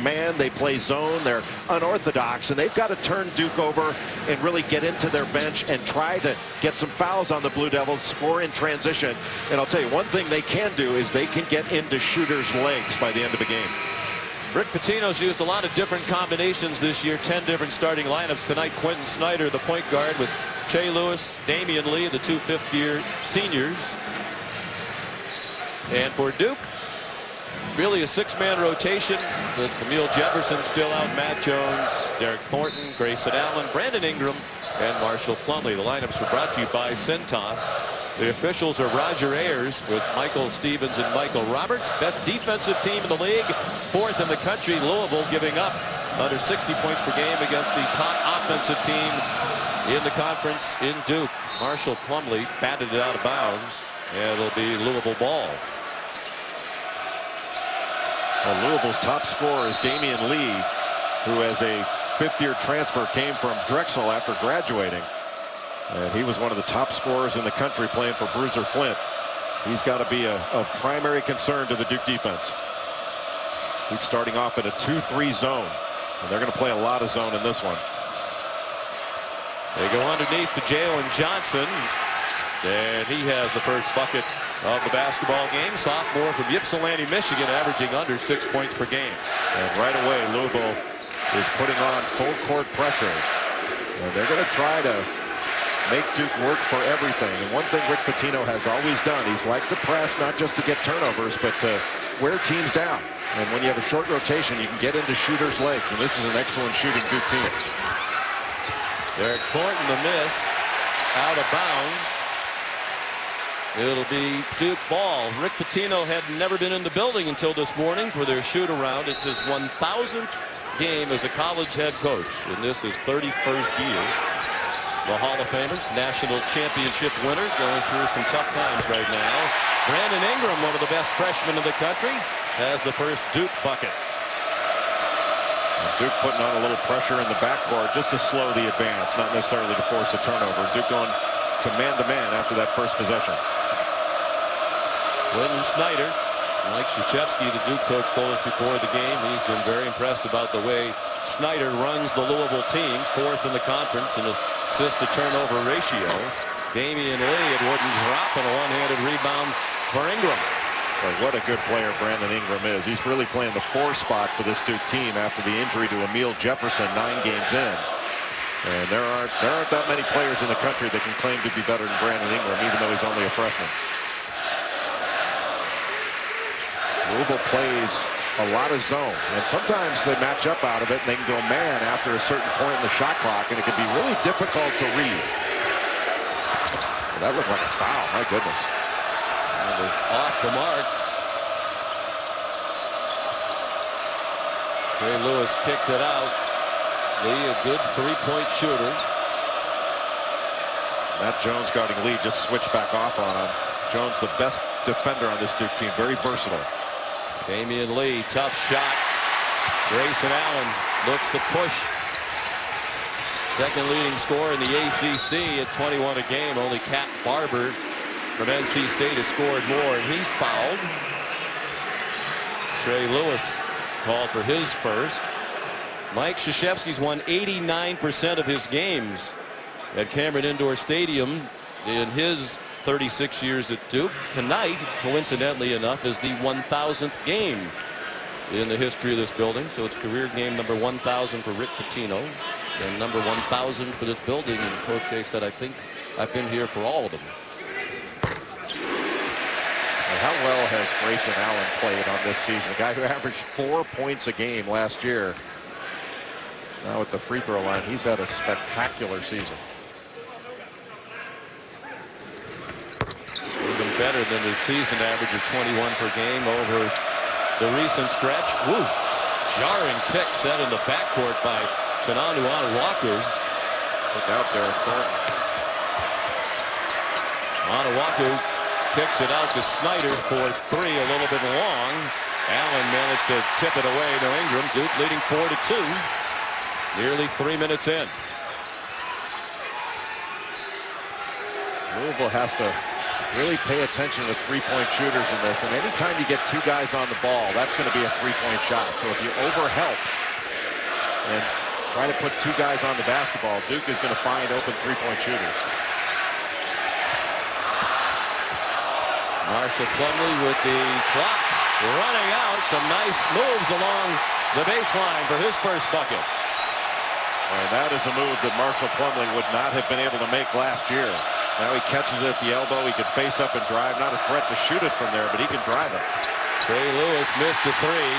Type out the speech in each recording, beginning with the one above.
man, they play zone, they're unorthodox, and they've got to turn Duke over and really get into their bench and try to get some fouls on the Blue Devils, score in transition. And I'll tell you, one thing they can do is they can get into shooters' legs by the end of the game. Rick Pitino's used a lot of different combinations this year, 10 different starting lineups. Tonight, Quentin Snyder, the point guard, with Shea Lewis, Damian Lee, the two fifth-year seniors. And for Duke, really a six-man rotation with Emile Jefferson still out, Matt Jones, Derek Thornton, Grayson Allen, Brandon Ingram, and Marshall Plumlee. The lineups were brought to you by Cintas. The officials are Roger Ayers with Michael Stevens and Michael Roberts. Best defensive team in the league, fourth in the country. Louisville giving up under 60 points per game against the top offensive team in the conference in Duke. Marshall Plumlee batted it out of bounds, and it'll be Louisville ball. Well, Louisville's top scorer is Damian Lee, who as a fifth-year transfer came from Drexel after graduating. And he was one of the top scorers in the country playing for Bruiser Flint. He's got to be a primary concern to the Duke defense. Duke starting off in a 2-3 zone, and they're going to play a lot of zone in this one. They go underneath to Jalen Johnson, and he has the first bucket of the basketball game. Sophomore from Ypsilanti, Michigan, averaging under 6 points per game. And right away, Louisville is putting on full court pressure, and they're going to try to make Duke work for everything. And one thing Rick Pitino has always done, he's liked to press, not just to get turnovers, but to wear teams down. And when you have a short rotation, you can get into shooters' legs, and this is an excellent shooting Duke team. Derek Thornton, the miss, out of bounds. It'll be Duke ball. Rick Pitino had never been in the building until this morning for their shoot-around. It's his 1,000th game as a college head coach, and this is 31st year. The Hall of Famer, national championship winner, going through some tough times right now. Brandon Ingram, one of the best freshmen in the country, has the first Duke bucket. Duke putting on a little pressure in the backcourt just to slow the advance, not necessarily to force a turnover. Duke going to man after that first possession. Quentin Snyder, Mike Krzyzewski, the Duke coach, told us before the game he's been very impressed about the way Snyder runs the Louisville team, fourth in the conference in assist to turnover ratio. Damian Lee, it wouldn't drop, and a one-handed rebound for Ingram. But what a good player Brandon Ingram is. He's really playing the 4 spot for this Duke team after the injury to Emile Jefferson 9 games in. And there aren't that many players in the country that can claim to be better than Brandon Ingram, even though he's only a freshman. Louisville plays a lot of zone, and sometimes they match up out of it and they can go man after a certain point in the shot clock, and it can be really difficult to read. Well, that looked like a foul, my goodness. That was off the mark. Trey Lewis kicked it out. Lee, a good three-point shooter. Matt Jones guarding Lee, just switched back off on him. Jones, the best defender on this Duke team, very versatile. Damian Lee, tough shot. Grayson Allen looks to push. Second leading scorer in the ACC at 21 a game. Only Cat Barber from NC State has scored more, and he's fouled. Trey Lewis called for his first. Mike Krzyzewski's won 89% of his games at Cameron Indoor Stadium in his 36 years at Duke. Tonight, coincidentally enough, is the 1,000th game in the history of this building. So it's career game number 1,000 for Rick Pitino and number 1,000 for this building. And Coach K said, I think I've been here for all of them. And how well has Grayson Allen played on this season? A guy who averaged 4 points a game last year. Now at the free throw line, he's had a spectacular season. Even better than his season average of 21 per game over the recent stretch. Woo! Jarring pick set in the backcourt by Chinanu Onuaku. Look out, Derek Thornton. Onuaku kicks it out to Snyder for three, a little bit long. Allen managed to tip it away to Ingram. Duke leading 4-2. Nearly 3 minutes in. Louisville has to Really pay attention to three-point shooters in this. And anytime you get two guys on the ball, that's going to be a three-point shot. So if you overhelp and try to put two guys on the basketball, Duke is going to find open three-point shooters. Marshall Plumlee with the clock running out. Some nice moves along the baseline for his first bucket. And that is a move that Marshall Plumlee would not have been able to make last year. Now he catches it at the elbow. He could face up and drive. Not a threat to shoot it from there, but he can drive it. Trey Lewis missed a three.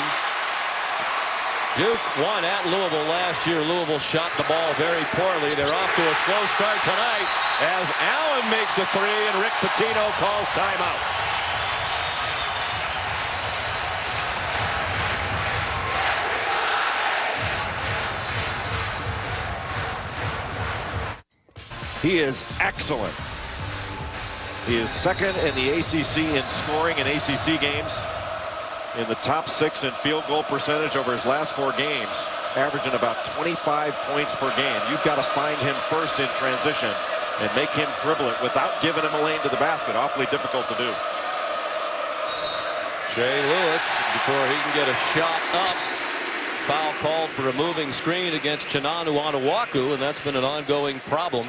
Duke won at Louisville last year. Louisville shot the ball very poorly. They're off to a slow start tonight as Allen makes a three and Rick Pitino calls timeout. He is excellent. He is second in the ACC in scoring in ACC games. In the top 6 in field goal percentage over his last 4 games, averaging about 25 points per game. You've got to find him first in transition and make him dribble it without giving him a lane to the basket. Awfully difficult to do. Trey Lewis, before he can get a shot up, foul called for a moving screen against Chinanu Onuaku, and that's been an ongoing problem.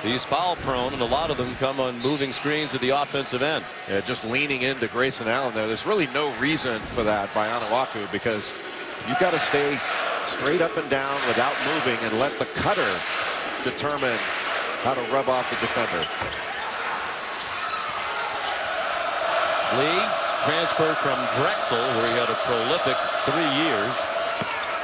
He's foul prone, and a lot of them come on moving screens at the offensive end. Yeah, just leaning into Grayson Allen there. There's really no reason for that by Onuaku, because you've got to stay straight up and down without moving and let the cutter determine how to rub off the defender. Lee transferred from Drexel, where he had a prolific 3 years.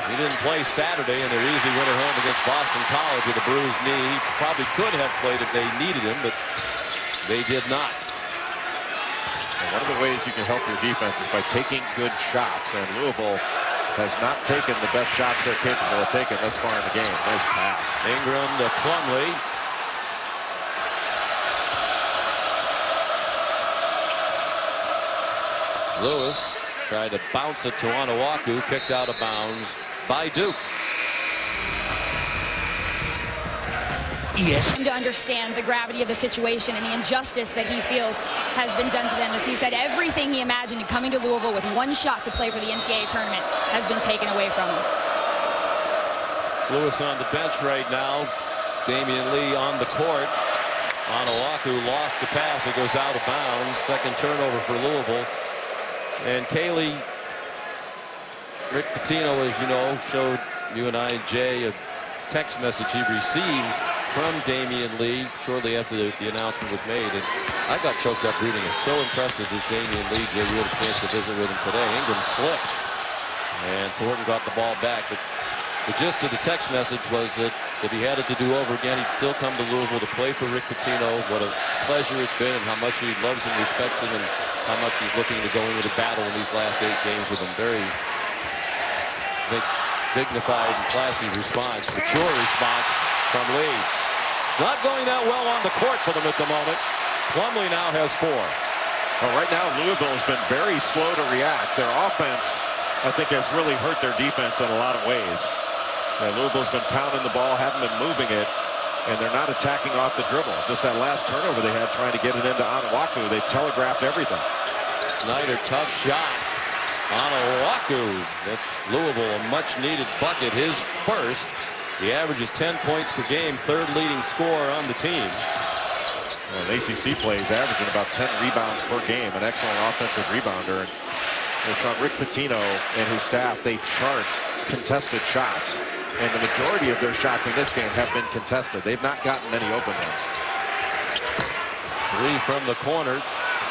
He didn't play Saturday in their easy win at home against Boston College with a bruised knee. He probably could have played if they needed him, but they did not. And one of the ways you can help your defense is by taking good shots, and Louisville has not taken the best shots they're capable of taking thus far in the game. Nice pass. Ingram to Plumlee. Lewis tried to bounce it to Onuaku, kicked out of bounds by Duke. Yes. To understand the gravity of the situation and the injustice that he feels has been done to them. As he said, everything he imagined coming to Louisville with one shot to play for the NCAA tournament has been taken away from him. Lewis on the bench right now. Damian Lee on the court. Onuaku lost the pass. It goes out of bounds. Second turnover for Louisville. And Kaylee, Rick Pitino, as you know, showed you and I and Jay a text message he received from Damian Lee shortly after the announcement was made, and I got choked up reading it. So impressive is Damian Lee. Jay, we had a chance to visit with him today. Ingram slips, and Thornton got the ball back. But the gist of the text message was that if he had it to do over again, he'd still come to Louisville to play for Rick Pitino. What a pleasure it's been, and how much he loves and respects him, and how much he's looking to go into battle in these last 8 games with him. Very, I think, dignified and classy response, mature response from Lee. Not going that well on the court for them at the moment. Plumlee now has 4. Well, right now, Louisville has been very slow to react. Their offense, I think, has really hurt their defense in a lot of ways. Louisville's been pounding the ball, haven't been moving it, and they're not attacking off the dribble. Just that last turnover they had trying to get it into Onuaku, they telegraphed everything. Snyder, tough shot. Onuaku, that's Louisville, a much-needed bucket, his first. He averages 10 points per game, 3rd leading scorer on the team. Well, ACC plays averaging about 10 rebounds per game, an excellent offensive rebounder. And Rick Pitino and his staff, they chart contested shots, and the majority of their shots in this game have been contested. They've not gotten many open ones. 3 from the corner.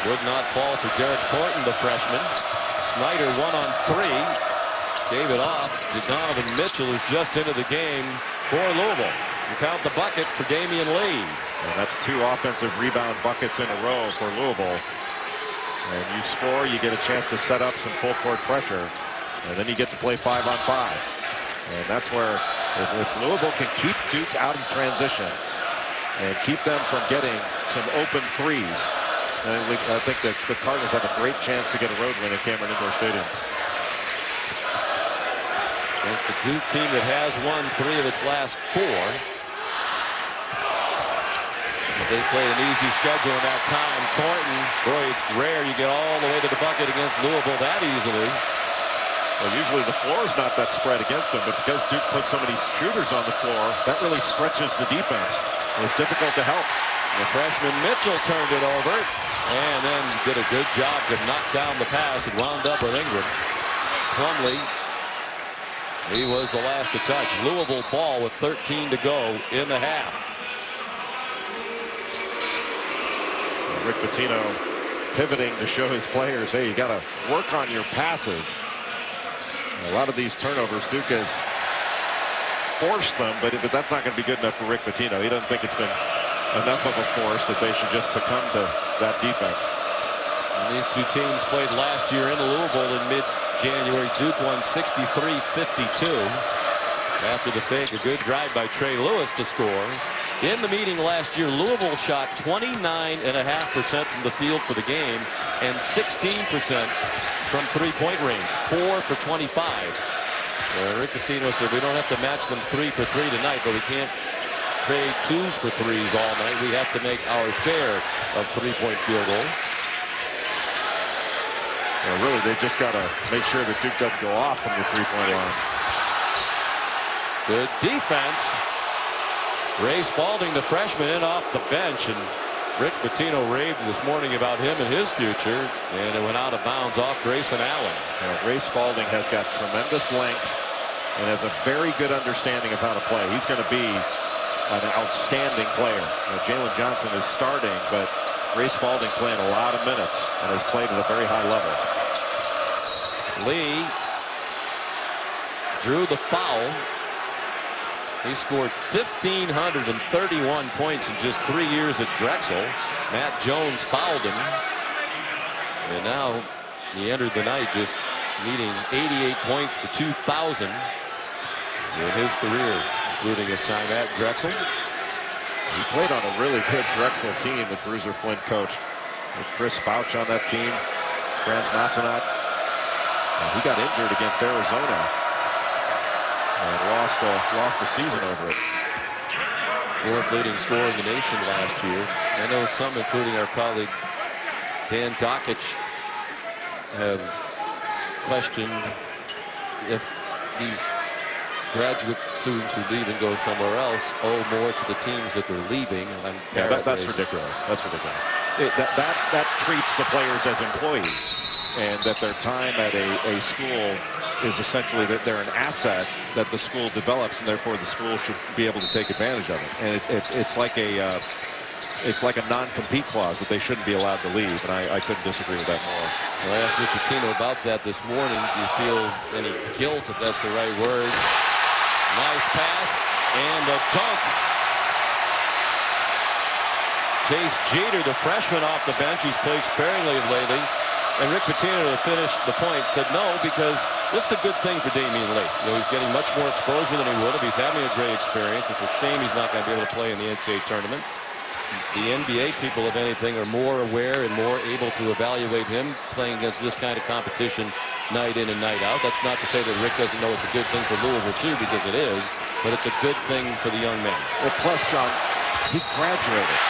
Would not fall for Derek Thornton, the freshman. Snyder 1 on 3. Gave it off to Donovan Mitchell, who's just into the game for Louisville. You count the bucket for Damian Lee. And that's 2 offensive rebound buckets in a row for Louisville. And you score, you get a chance to set up some full court pressure, and then you get to play 5 on 5. And that's where if Louisville can keep Duke out of transition and keep them from getting some open threes, I think that the Cardinals have a great chance to get a road win at Cameron Indoor Stadium. Against the Duke team that has won 3 of its last 4. They played an easy schedule in that time. Thornton, boy, it's rare you get all the way to the bucket against Louisville that easily. Well, usually the floor is not that spread against them, but because Duke put so many shooters on the floor, that really stretches the defense. It's difficult to help. The freshman Mitchell turned it over and then did a good job to knock down the pass. It wound up with Ingram. Plumlee, he was the last to touch. Louisville ball with 13 to go in the half. Rick Pitino pivoting to show his players, hey, you got to work on your passes. A lot of these turnovers, Duke has forced them, but that's not going to be good enough for Rick Pitino. He doesn't think it's been enough of a force that they should just succumb to that defense. And these two teams played last year in Louisville in mid-January. Duke won 63-52. After the fake, a good drive by Trey Lewis to score. In the meeting last year, Louisville shot 29.5% from the field for the game and 16% from three-point range, 4 for 25. Rick Pitino said we don't have to match them 3 for 3 tonight, but we can't trade 2s for 3s all night. We have to make our share of three-point field goals. Well, really, they just got to make sure that Duke doesn't go off from the three-point line. Good defense. Ray Spalding, the freshman, in off the bench, and Rick Pitino raved this morning about him and his future, and it went out of bounds off Grayson Allen. Ray Spalding has got tremendous length and has a very good understanding of how to play. He's going to be an outstanding player. Jalen Johnson is starting, but Ray Spalding playing a lot of minutes and has played at a very high level. Lee drew the foul. He scored 1,531 points in just 3 years at Drexel. Matt Jones fouled him. And now he entered the night just needing 88 points for 2,000 in his career, including his time at Drexel. He played on a really good Drexel team that Bruiser Flint coached. With Chris Fouch on that team, Franz Massenat. He got injured against Arizona and lost a season over it. 4th leading scorer in the nation last year. I know some, including our colleague Dan Dockich, have questioned if these graduate students who leave and go somewhere else owe more to the teams that they're leaving. Yeah, that's ridiculous. That's ridiculous. That treats the players as employees, and that their time at a school is essentially that they're an asset that the school develops, and therefore the school should be able to take advantage of it. And it's like a non-compete clause that they shouldn't be allowed to leave, and I couldn't disagree with that more. Well, I asked Rick Pitino about that this morning. Do you feel any guilt, if that's the right word? Nice pass and a dunk. Chase Jeter, the freshman off the bench, he's played sparingly lately. And Rick Pitino, to finish the point, said no, because this is a good thing for Damian Lee. He's getting much more exposure than he would if he's having a great experience. It's a shame he's not going to be able to play in the NCAA tournament. The NBA people, if anything, are more aware and more able to evaluate him playing against this kind of competition night in and night out. That's not to say that Rick doesn't know it's a good thing for Louisville, too, because it is. But it's a good thing for the young man. Well, plus, John, he graduated.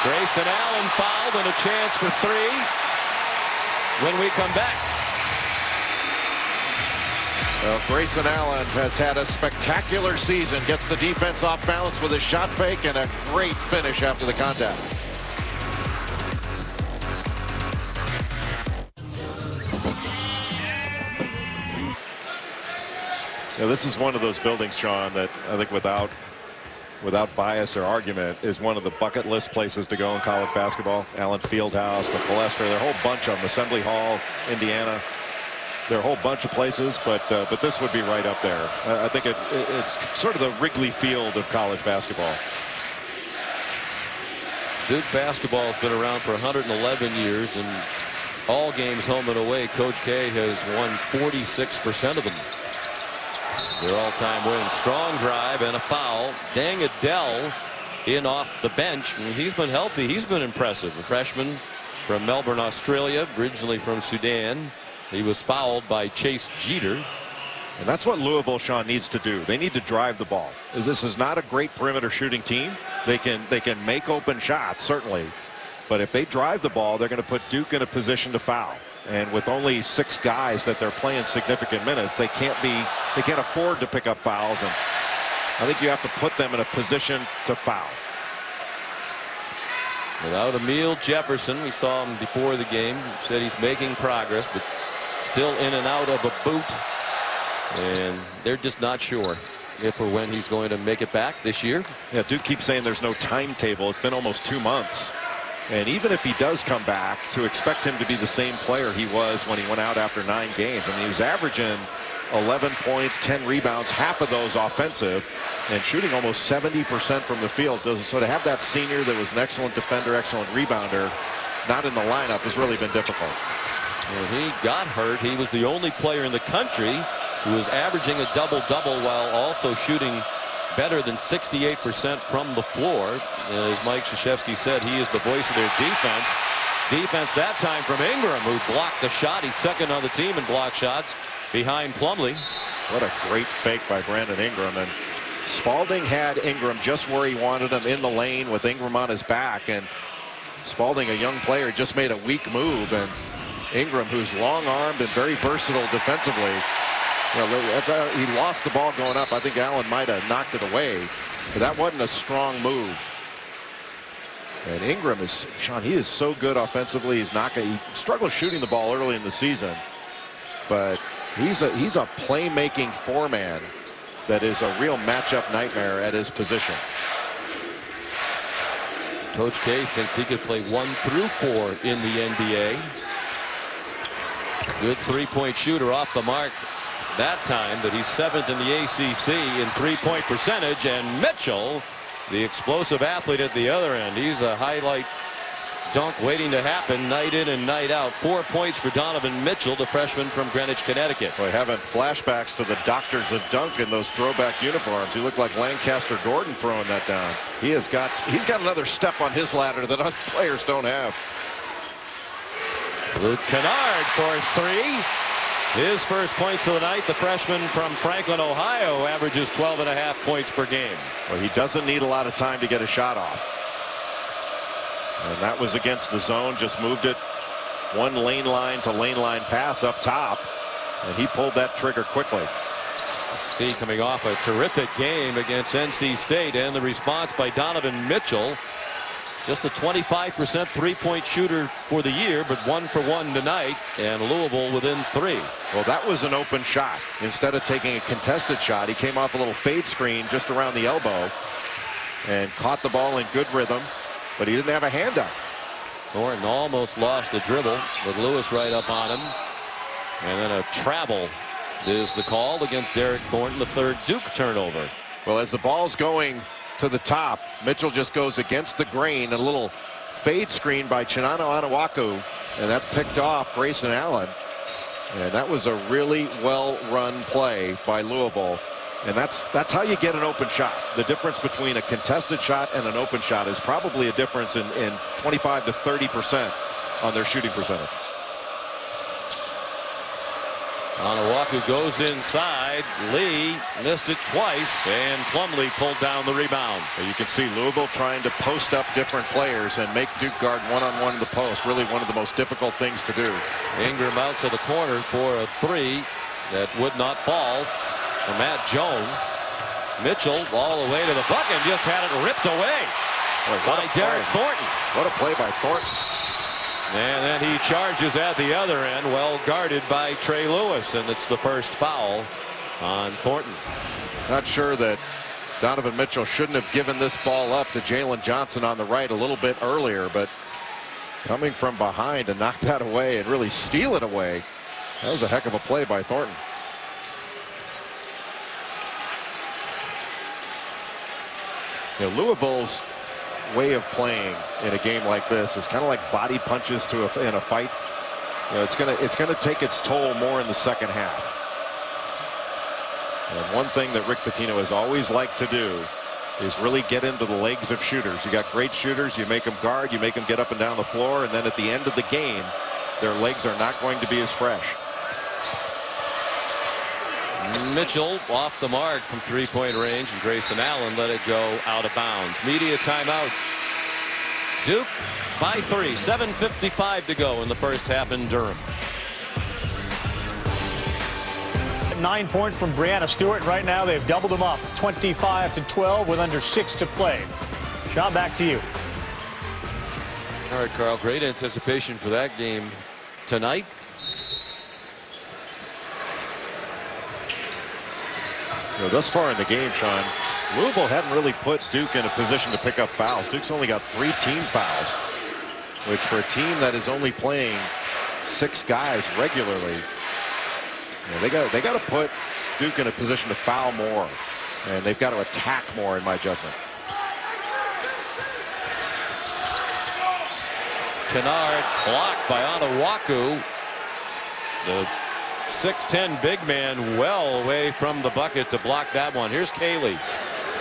Grayson Allen fouled, and a chance for 3 when we come back. Well, Grayson Allen has had a spectacular season. Gets the defense off balance with a shot fake and a great finish after the contact. Now, this is one of those buildings, Sean, that I think without bias or argument is one of the bucket list places to go in college basketball. Allen Fieldhouse, the Palestra, there are a whole bunch of them. Assembly Hall, Indiana. There are a whole bunch of places, but this would be right up there. I think it's sort of the Wrigley Field of college basketball. Duke basketball has been around for 111 years, and all games home and away, Coach K has won 46% of them. Their all-time wins. Strong drive and a foul. Dang Adele in off the bench. I mean, he's been healthy. He's been impressive. A freshman from Melbourne, Australia, originally from Sudan. He was fouled by Chase Jeter. And that's what Louisville, Sean, needs to do. They need to drive the ball. This is not a great perimeter shooting team. They can make open shots, certainly. But if they drive the ball, they're going to put Duke in a position to foul. And with only 6 guys that they're playing significant minutes, they can't afford to pick up fouls. And I think you have to put them in a position to foul. Without Emile Jefferson, we saw him before the game. Said he's making progress, but still in and out of a boot. And they're just not sure if or when he's going to make it back this year. Yeah, Duke keeps saying there's no timetable. It's been almost 2 months. And even if he does come back, to expect him to be the same player he was when he went out after 9 games. I mean, he was averaging 11 points, 10 rebounds, half of those offensive, and shooting almost 70% from the field. So to have that senior that was an excellent defender, excellent rebounder, not in the lineup has really been difficult. When he got hurt, he was the only player in the country who was averaging a double-double while also shooting better than 68% from the floor. As Mike Krzyzewski said, he is the voice of their defense. Defense that time from Ingram, who blocked the shot. He's second on the team in block shots behind Plumlee. What a great fake by Brandon Ingram. And Spalding had Ingram just where he wanted him, in the lane with Ingram on his back. And Spalding, a young player, just made a weak move. And Ingram, who's long-armed and very versatile defensively, he lost the ball going up. I think Allen might have knocked it away, but that wasn't a strong move. And Ingram is, Sean, he is so good offensively. He struggled shooting the ball early in the season, but he's a playmaking 4-man that is a real matchup nightmare at his position. Coach K thinks he could play 1 through 4 in the NBA. Good 3-point shooter off the mark that time, but he's 7th in the ACC in 3-point percentage. And Mitchell, the explosive athlete at the other end, he's a highlight dunk waiting to happen night in and night out. 4 points for Donovan Mitchell, the freshman from Greenwich, Connecticut. Boy, having flashbacks to the doctors of dunk in those throwback uniforms. He looked like Lancaster Gordon throwing that down. He's got another step on his ladder that other players don't have. Luke Kennard for 3. His first points of the night. The freshman from Franklin, Ohio, averages 12.5 points per game. Well, he doesn't need a lot of time to get a shot off. And that was against the zone. Just moved it one lane line to lane line pass up top. And he pulled that trigger quickly. See, coming off a terrific game against NC State, and the response by Donovan Mitchell. Just a 25% 3-point shooter for the year, but 1 for 1 tonight, and Louisville within 3. Well, that was an open shot. Instead of taking a contested shot, he came off a little fade screen just around the elbow and caught the ball in good rhythm, but he didn't have a hand up. Thornton almost lost the dribble, with Lewis right up on him. And then a travel is the call against Derek Thornton, the 3rd Duke turnover. Well, as the ball's going to the top, Mitchell just goes against the grain. A little fade screen by Chinano Anawaku, and that picked off Grayson Allen. And that was a really well-run play by Louisville. And that's how you get an open shot. The difference between a contested shot and an open shot is probably a difference in 25 to 30% on their shooting percentage. Anawaku goes inside. Lee missed it twice, and Plumlee pulled down the rebound. So you can see Louisville trying to post up different players and make Duke guard one-on-one in the post. Really one of the most difficult things to do. Ingram out to the corner for a 3 that would not fall for Matt Jones. Mitchell all the way to the bucket and just had it ripped away by Derek Thornton. What a play by Thornton. And then he charges at the other end, well guarded by Trey Lewis, and it's the first foul on Thornton. Not sure that Donovan Mitchell shouldn't have given this ball up to Jalen Johnson on the right a little bit earlier, but coming from behind to knock that away and really steal it away, that was a heck of a play by Thornton. You know, Louisville's way of playing in a game like this is kind of like body punches in a fight. You know, it's gonna take its toll more in the second half. And one thing that Rick Pitino has always liked to do is really get into the legs of shooters. You got great shooters, you make them guard, you make them get up and down the floor, and then at the end of the game, their legs are not going to be as fresh. Mitchell off the mark from three-point range, and Grayson Allen let it go out of bounds. Media timeout. Duke by 3. 7:55 to go in the first half in Durham. 9 points from Brianna Stewart. Right now they've doubled them up, 25-12 with under 6 to play. Sean, back to you. All right, Carl, great anticipation for that game tonight. You know, thus far in the game, Sean, Louisville hadn't really put Duke in a position to pick up fouls. Duke's only got 3 team fouls, which for a team that is only playing 6 guys regularly, you know, they got to put Duke in a position to foul more, and they've got to attack more, in my judgment. Kennard blocked by Onuaku. The 6'10" big man well away from the bucket to block that one. Here's Cayley.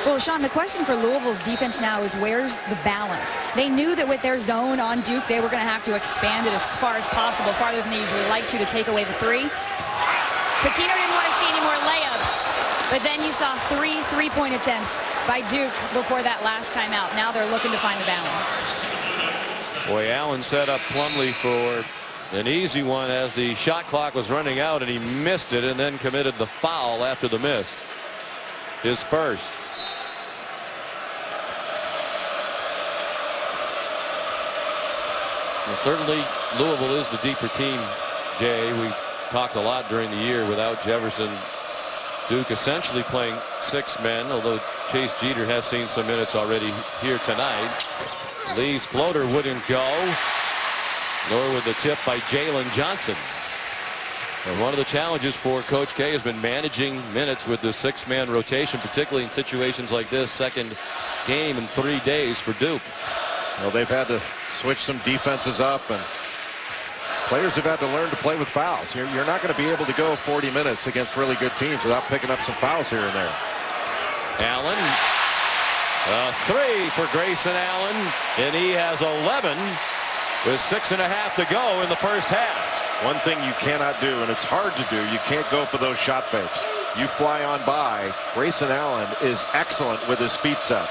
Well, Sean, the question for Louisville's defense now is where's the balance? They knew that with their zone on Duke, they were going to have to expand it as far as possible, farther than they usually like to take away the 3. Patino didn't want to see any more layups, but then you saw 3 3-point attempts by Duke before that last timeout. Now they're looking to find the balance. Boy, Allen set up Plumlee for an easy one as the shot clock was running out, and he missed it and then committed the foul after the miss. His first. Well, certainly Louisville is the deeper team, Jay. We talked a lot during the year without Jefferson. Duke essentially playing 6 men, although Chase Jeter has seen some minutes already here tonight. Lee's floater wouldn't go, nor would the tip by Jalen Johnson. And one of the challenges for Coach K has been managing minutes with the 6-man rotation, particularly in situations like this. Second game in 3 days for Duke. Well, they've had to switch some defenses up, and players have had to learn to play with fouls. You're not going to be able to go 40 minutes against really good teams without picking up some fouls here and there. Allen. A 3 for Grayson Allen, and he has 11 with 6.5 to go in the first half. One thing you cannot do, and it's hard to do, you can't go for those shot fakes. You fly on by. Grayson Allen is excellent with his feet set.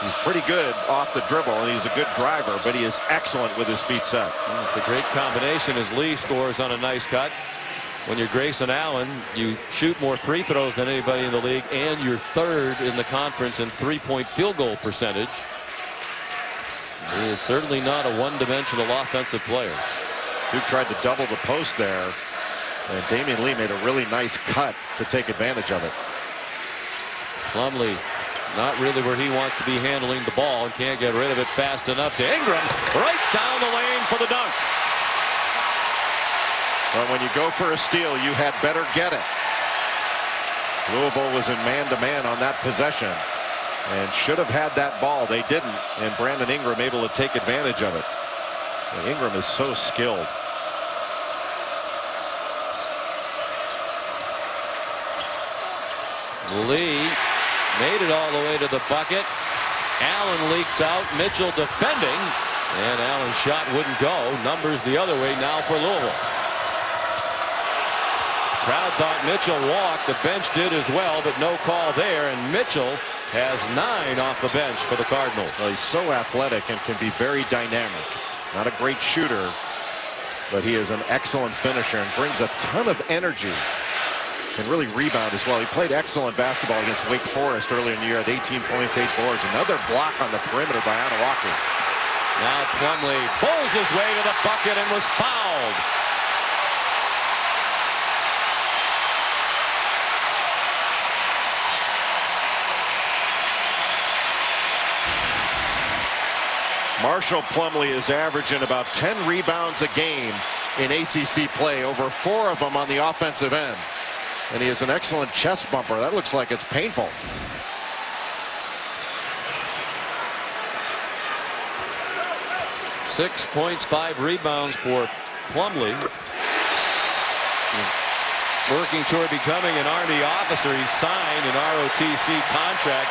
He's pretty good off the dribble, and he's a good driver, but he is excellent with his feet set. It's a great combination as Lee scores on a nice cut. When you're Grayson Allen, you shoot more free throws than anybody in the league, and you're 3rd in the conference in 3-point field goal percentage. He is certainly not a one-dimensional offensive player. Duke tried to double the post there, and Damian Lee made a really nice cut to take advantage of it. Plumlee not really where he wants to be handling the ball, and can't get rid of it fast enough to Ingram. Right down the lane for the dunk. But when you go for a steal, you had better get it. Louisville was in man-to-man on that possession and should have had that ball. They didn't, and Brandon Ingram able to take advantage of it. And Ingram is so skilled. Lee made it all the way to the bucket. Allen leaks out. Mitchell defending, and Allen's shot wouldn't go. Numbers the other way now for Louisville. Crowd thought Mitchell walked. The bench did as well, but no call there, and Mitchell has 9 off the bench for the Cardinals. Well, he's so athletic and can be very dynamic. Not a great shooter, but he is an excellent finisher and brings a ton of energy. Can really rebound as well. He played excellent basketball against Wake Forest earlier in the year at 18 points, 8 boards. Another block on the perimeter by Onuaku. Now Plumlee pulls his way to the bucket and was fouled. Marshall Plumlee is averaging about 10 rebounds a game in ACC play, over 4 of them on the offensive end. And he has an excellent chest bumper. That looks like it's painful. Six points, 5 rebounds for Plumlee. Working toward becoming an Army officer. He signed an ROTC contract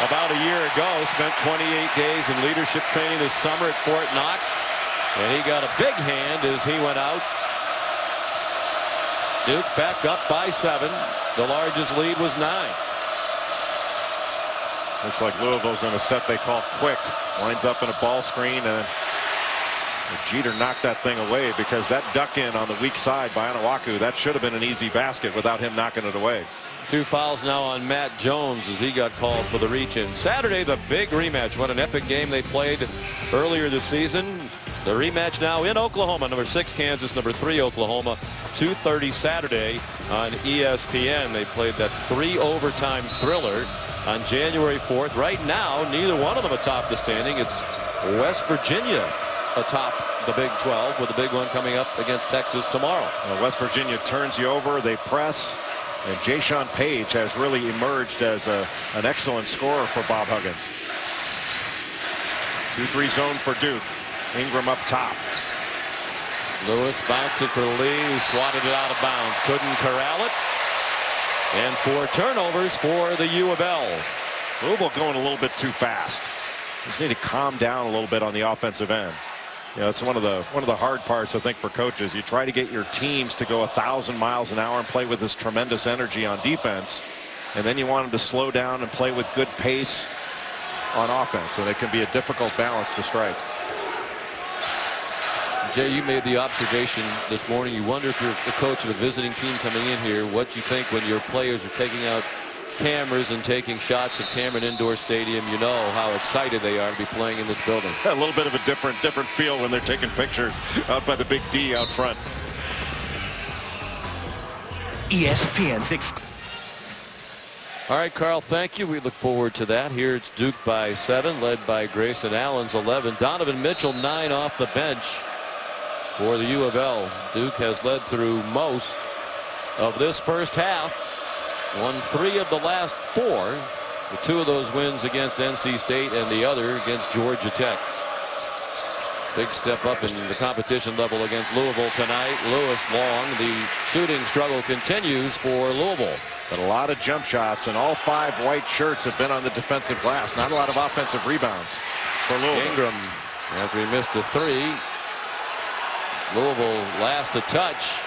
about a year ago. Spent 28 days in leadership training this summer at Fort Knox. And he got a big hand as he went out Duke back up by 7. The largest lead was 9. Looks like Louisville's in a set they call quick. Lines up in a ball screen, and Jeter knocked that thing away because that duck in on the weak side by Anawaku, that should have been an easy basket without him knocking it away. 2 fouls now on Matt Jones as he got called for the reach-in. Saturday, the big rematch. What an epic game they played earlier this season. The rematch now in Oklahoma. Number 6 Kansas, number 3 Oklahoma. 2:30 Saturday on ESPN. They played that 3 overtime thriller on January 4th. Right now, neither one of them atop the standing. It's West Virginia atop the Big 12 with a big one coming up against Texas tomorrow. Well, West Virginia turns you over. They press. And Jayshawn Page has really emerged as an excellent scorer for Bob Huggins. 2-3 zone for Duke. Ingram up top. Lewis bounced it for Lee, who swatted it out of bounds. Couldn't corral it. And 4 turnovers for the U of L. Louisville going a little bit too fast. Just need to calm down a little bit on the offensive end. You know, it's one of the hard parts, I think, for coaches. You try to get your teams to go 1,000 miles an hour and play with this tremendous energy on defense, and then you want them to slow down and play with good pace on offense, and it can be a difficult balance to strike. Jay, you made the observation this morning. You wonder if you're the coach of a visiting team coming in here, what you think when your players are taking out cameras and taking shots at Cameron Indoor Stadium. You know how excited they are to be playing in this building. A little bit of a different feel when they're taking pictures out by the big D out front. ESPN's All right, Carl, thank you. We look forward to that. Here it's Duke by 7, led by Grayson Allen's 11. Donovan Mitchell 9 off the bench for the U of L. Duke has led through most of this first half. Won 3 of the last 4. With 2 of those wins against NC State and the other against Georgia Tech. Big step up in the competition level against Louisville tonight. Lewis long. The shooting struggle continues for Louisville. But a lot of jump shots, and all 5 white shirts have been on the defensive glass. Not a lot of offensive rebounds for Louisville. Ingram, after he missed a 3. Louisville last a touch,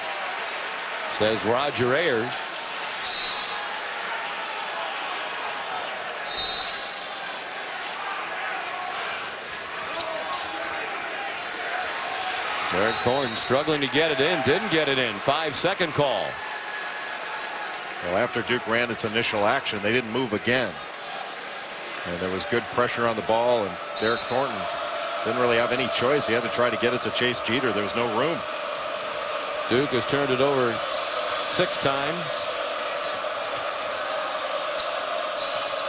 says Roger Ayers. Derek Thornton struggling to get it in. Didn't get it in. 5-second call. Well, after Duke ran its initial action, they didn't move again. And there was good pressure on the ball, and Derek Thornton didn't really have any choice. He had to try to get it to Chase Jeter. There was no room. Duke has turned it over 6 times.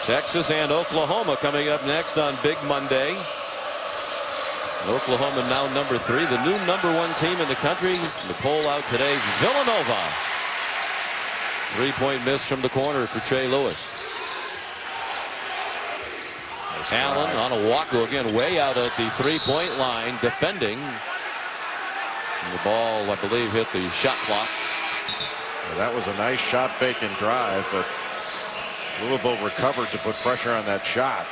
Texas and Oklahoma coming up next on Big Monday. Oklahoma now number 3, the new number 1 team in the country. The poll out today, Villanova. 3-point miss from the corner for Trey Lewis. Allen on a walk again, way out at the 3-point line, defending. And the ball, I believe, hit the shot clock. Well, that was a nice shot fake and drive, but Louisville recovered to put pressure on that shot.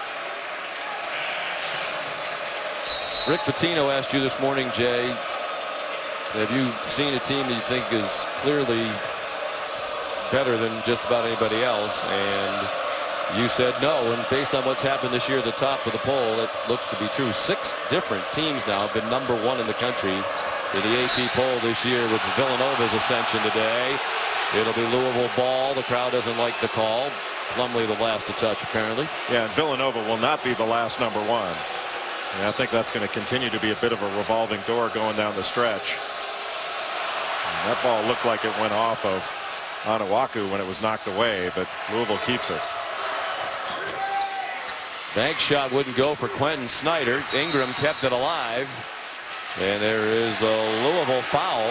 Rick Pitino asked you this morning, Jay, have you seen a team that you think is clearly better than just about anybody else? And you said no, and based on what's happened this year at the top of the poll, it looks to be true. 6 different teams now have been number 1 in the country in the AP poll this year, with Villanova's ascension today. It'll be Louisville ball. The crowd doesn't like the call. Plumlee the last to touch, apparently. Yeah, and Villanova will not be the last number 1. And I think that's going to continue to be a bit of a revolving door going down the stretch. And that ball looked like it went off of Anawaku when it was knocked away, but Louisville keeps it. Bank shot wouldn't go for Quentin Snyder. Ingram kept it alive. And there is a Louisville foul.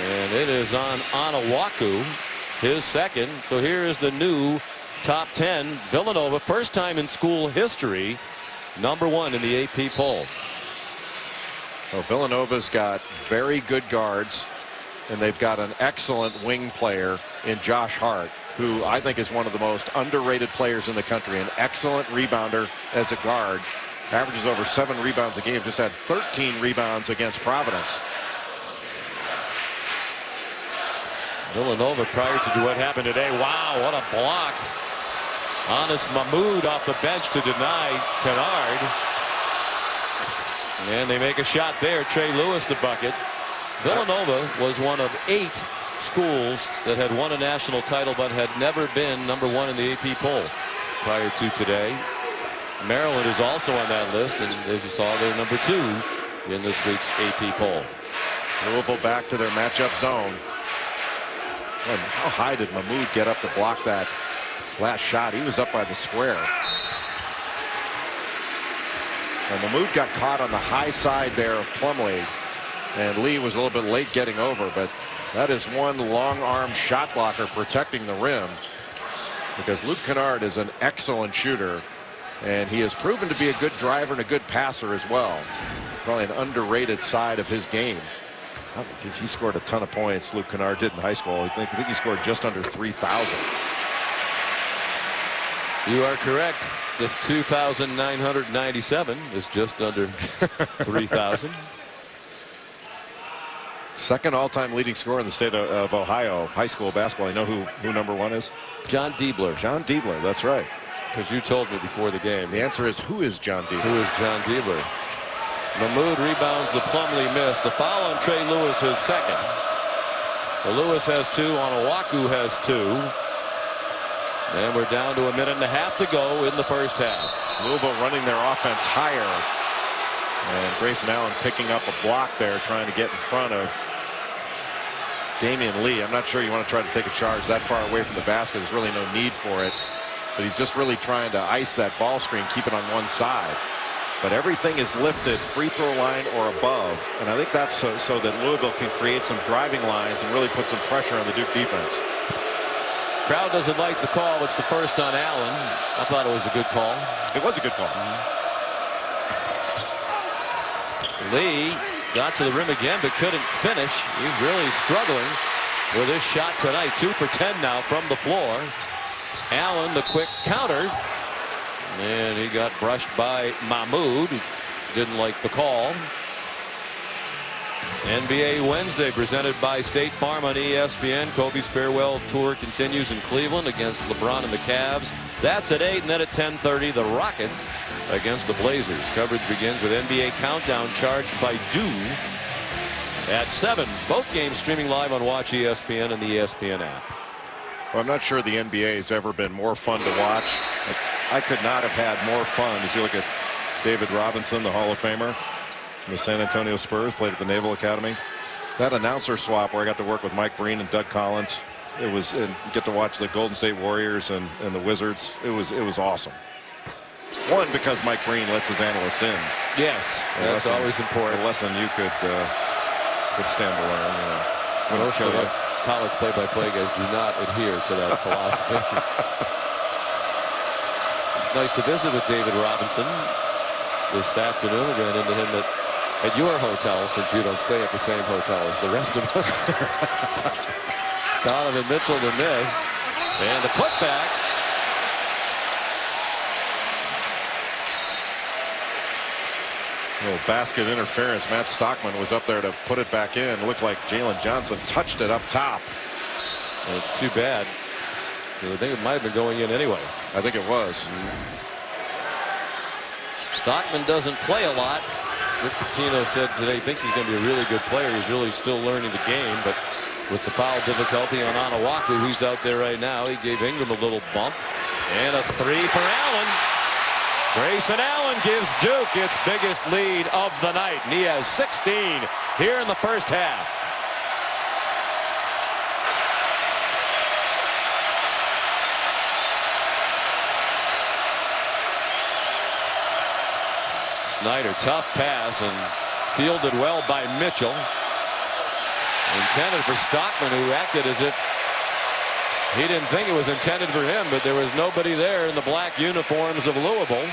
And it is on Anawaku, his second. So here is the new top 10. Villanova, first time in school history, number 1 in the AP poll. Well, Villanova's got very good guards, and they've got an excellent wing player in Josh Hart, who I think is one of the most underrated players in the country. An excellent rebounder as a guard. Averages over 7 rebounds a game. Just had 13 rebounds against Providence. Villanova prior to what happened today. Wow, what a block. Anas Mahmoud off the bench to deny Kennard. And they make a shot there. Trey Lewis the bucket. Villanova was one of 8 schools that had won a national title but had never been #1 in the AP poll prior to today. Maryland is also on that list, and as you saw, they're #2 in this week's AP poll. Louisville back to their matchup zone. And how high did Mahmoud get up to block that last shot? He was up by the square. And Mahmoud got caught on the high side there of Plumlee, and Lee was a little bit late getting over, but that is one long arm shot blocker protecting the rim, because Luke Kennard is an excellent shooter, and he has proven to be a good driver and a good passer as well. Probably an underrated side of his game. He scored a ton of points. Luke Kennard did in high school. I think he scored just under 3,000. You are correct. The 2,997 is just under 3,000. Second all-time leading scorer in the state of Ohio high school basketball. You know who #1 is? John Diebler. John Diebler. That's right. Because you told me before the game. The answer is, who is John Diebler? Who is John Diebler? Mahmoud rebounds the Plumlee miss. The foul on Trey Lewis is second. So Lewis has 2. Onuaku has 2. And we're down to 1.5 minutes to go in the first half. Louisville running their offense higher. And Grayson Allen picking up a block there, trying to get in front of Damian Lee. I'm not sure you want to try to take a charge that far away from the basket. There's really no need for it. But he's just really trying to ice that ball screen, keep it on one side. But everything is lifted free throw line or above. And I think that's so that Louisville can create some driving lines and really put some pressure on the Duke defense. Crowd doesn't like the call. It's the first on Allen. I thought it was a good call. It was a good call. Lee got to the rim again but couldn't finish. He's really struggling with his shot tonight. 2 for 10 now from the floor. Allen the quick counter. And he got brushed by Mahmoud. Didn't like the call. NBA Wednesday presented by State Farm on ESPN. Kobe's farewell tour continues in Cleveland against LeBron and the Cavs. That's at 8, and then at 10:30 the Rockets against the Blazers. Coverage begins with NBA Countdown charged by Dew at 7. Both games streaming live on Watch ESPN and the ESPN app. Well, I'm not sure the NBA has ever been more fun to watch. I could not have had more fun as you look at David Robinson, the Hall of Famer. The San Antonio Spurs, played at the Naval Academy. That announcer swap where I got to work with Mike Breen and Doug Collins, it was, and get to watch the Golden State Warriors and the Wizards. It was awesome. One, because Mike Breen lets his analysts in. Yes, that's always important. A lesson you could stand to learn. Most of us college play-by-play guys do not adhere to that philosophy. It's nice to visit with David Robinson this afternoon. We ran into him at your hotel, since you don't stay at the same hotel as the rest of us. Donovan Mitchell to miss, and the putback. Little basket interference. Matt Stockman was up there to put it back in. It looked like Jalen Johnson touched it up top. And it's too bad. I think it might have been going in anyway. I think it was. Stockman doesn't play a lot. Rick Pitino said today he thinks he's going to be a really good player. He's really still learning the game, but with the foul difficulty on Onuaku, who's out there right now, he gave Ingram a little bump. And a 3 for Allen. Grayson Allen gives Duke its biggest lead of the night, and he has 16 here in the first half. Snyder, tough pass and fielded well by Mitchell. Intended for Stockman, who acted as if he didn't think it was intended for him, but there was nobody there in the black uniforms of Louisville.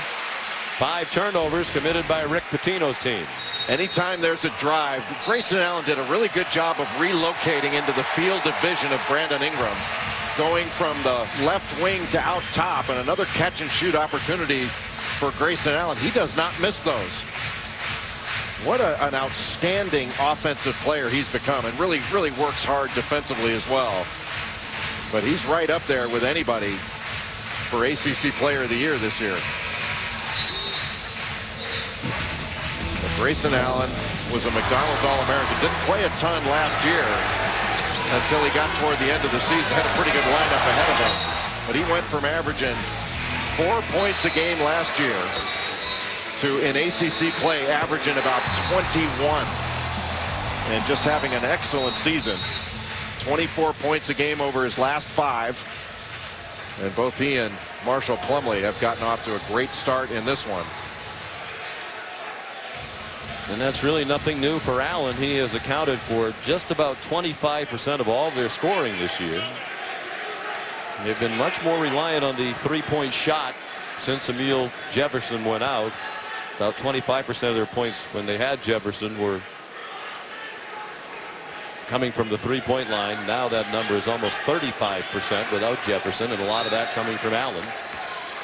5 turnovers committed by Rick Pitino's team. Anytime there's a drive, Grayson Allen did a really good job of relocating into the field division of Brandon Ingram, going from the left wing to out top, and another catch and shoot opportunity for Grayson Allen. He does not miss those. What an outstanding offensive player he's become, and really works hard defensively as well. But he's right up there with anybody for ACC Player of the Year this year. But Grayson Allen was a McDonald's All-American. Didn't play a ton last year until he got toward the end of the season. Had a pretty good lineup ahead of him. But he went from averaging 4 points a game last year to, in ACC play, averaging about 21. And just having an excellent season. 24 points a game over his last 5. And both he and Marshall Plumlee have gotten off to a great start in this one. And that's really nothing new for Allen. He has accounted for just about 25% of all of their scoring this year. They've been much more reliant on the three-point shot since Emil Jefferson went out. About 25% of their points when they had Jefferson were coming from the three-point line. Now that number is almost 35% without Jefferson, and a lot of that coming from Allen.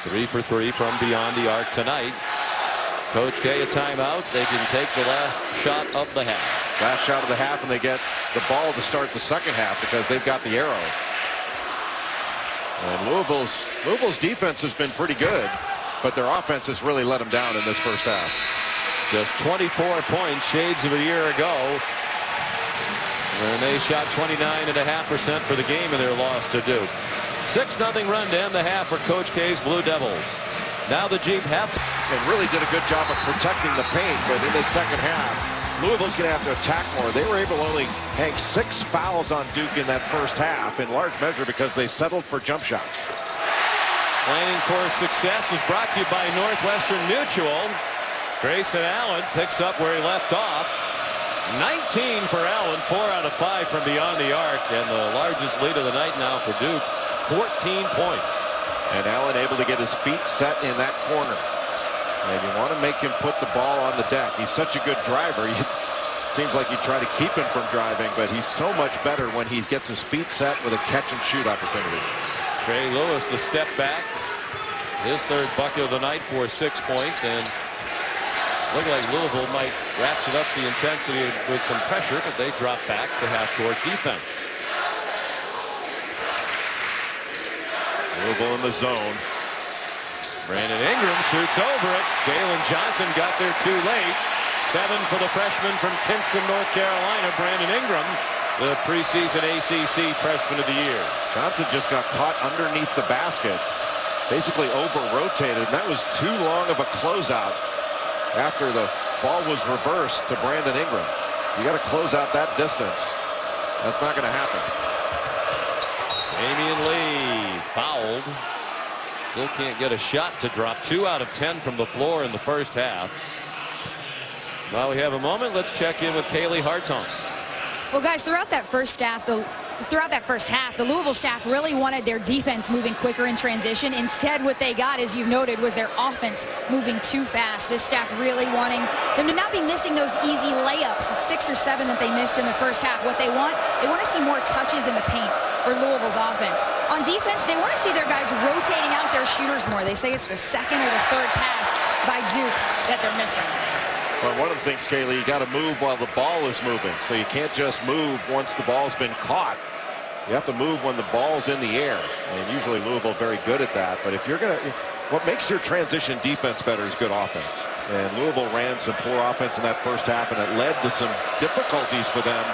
3 for 3 from beyond the arc tonight. Coach K, a timeout. They can take the last shot of the half. Last shot of the half, and they get the ball to start the second half because they've got the arrow. And Louisville's defense has been pretty good, but their offense has really let them down in this first half. Just 24 points, shades of a year ago. And they shot 29.5% for the game in their loss to Duke. 6-0 run to end the half for Coach K's Blue Devils. Now the Jeep have to. And really did a good job of protecting the paint, but in the second half, Louisville's going to have to attack more. They were able to only hang 6 fouls on Duke in that first half, in large measure because they settled for jump shots. Planning for success is brought to you by Northwestern Mutual. Grayson Allen picks up where he left off. 19 for Allen, 4 out of 5 from beyond the arc, and the largest lead of the night now for Duke, 14 points. And Allen able to get his feet set in that corner. And you want to make him put the ball on the deck. He's such a good driver. Seems like you try to keep him from driving, but he's so much better when he gets his feet set with a catch and shoot opportunity. Trey Lewis, the step back. His third bucket of the night for 6 points, and look like Louisville might ratchet up the intensity with some pressure, but they drop back to half-court defense. Louisville in the zone. Brandon Ingram shoots over it. Jalen Johnson got there too late. 7 for the freshman from Kinston, North Carolina, Brandon Ingram, the preseason ACC Freshman of the Year. Johnson just got caught underneath the basket, basically over-rotated, and that was too long of a closeout after the ball was reversed to Brandon Ingram. You got to close out that distance. That's not going to happen. Damian Lee fouled. Still can't get a shot to drop. 2 out of 10 from the floor in the first half. While we have a moment, let's check in with Kaylee Hartung. Well, guys, throughout that first half, the Louisville staff really wanted their defense moving quicker in transition. Instead, what they got, as you've noted, was their offense moving too fast. This staff really wanting them to not be missing those easy layups, the 6 or 7 that they missed in the first half. What they want to see more touches in the paint for Louisville's offense. On defense, they want to see their guys rotating out their shooters more. They say it's the second or the third pass by Duke that they're missing. Well, one of the things, Kaylee, you got to move while the ball is moving. So you can't just move once the ball's been caught. You have to move when the ball's in the air. And usually Louisville very good at that. But if you're going to, what makes your transition defense better is good offense. And Louisville ran some poor offense in that first half, and it led to some difficulties for them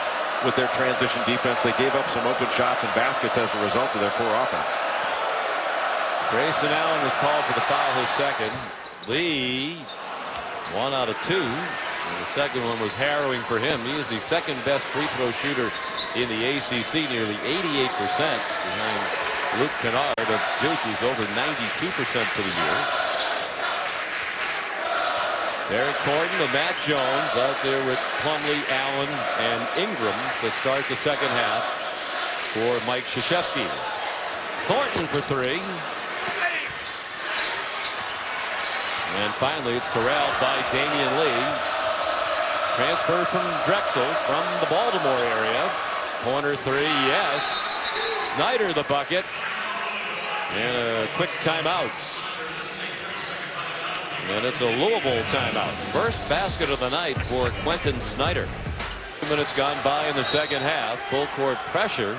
with their transition defense. They gave up some open shots and baskets as a result of their poor offense. Grayson Allen was called for the foul, his second. Lee, 1 out of 2. And the second one was harrowing for him. He is the second best free throw shooter in the ACC, nearly 88% behind Luke Kennard of Duke, who's over 92% for the year. Derek Thornton and Matt Jones out there with Plumlee, Allen, and Ingram to start the second half for Mike Krzyzewski. Thornton for 3. And finally, it's corralled by Damian Lee. Transfer from Drexel from the Baltimore area. Corner 3, yes. Snyder the bucket. And a quick timeout. And it's a Louisville timeout. First basket of the night for Quentin Snyder. 2 minutes gone by in the second half. Full court pressure.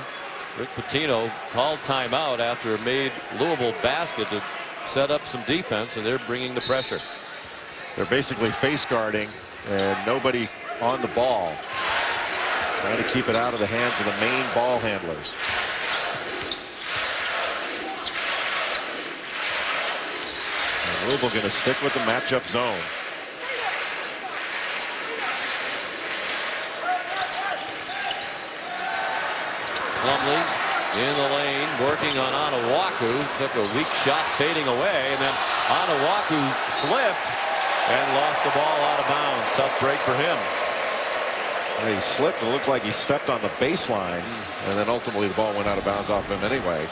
Rick Pitino called timeout after a made Louisville basket to set up some defense, and they're bringing the pressure. They're basically face guarding and nobody on the ball. Trying to keep it out of the hands of the main ball handlers. And Louisville going to stick with the matchup zone. Plumlee in the lane, working on Onuaku. Took a weak shot, fading away, and then Onuaku slipped and lost the ball out of bounds. Tough break for him. He slipped. It looked like he stepped on the baseline, and then ultimately the ball went out of bounds off him anyway.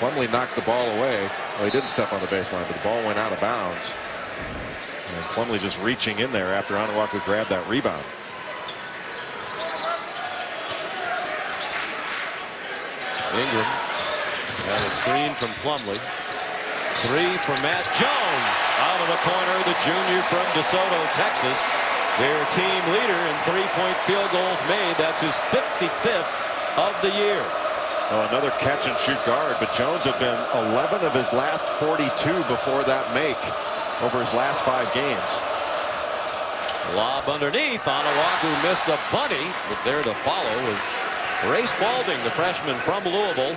Plumlee knocked the ball away. Well, he didn't step on the baseline, but the ball went out of bounds. And Plumlee just reaching in there after Onuaku grabbed that rebound. Ingram had a screen from Plumlee. Three for Matt Jones out of the corner, the junior from DeSoto, Texas. Their team leader in three-point field goals made. That's his 55th of the year. Oh, another catch and shoot guard, but Jones had been 11 of his last 42 before that make over his last 5 games. Lob underneath. Onuaku missed the bunny, but there to follow was Ray Spalding, the freshman from Louisville,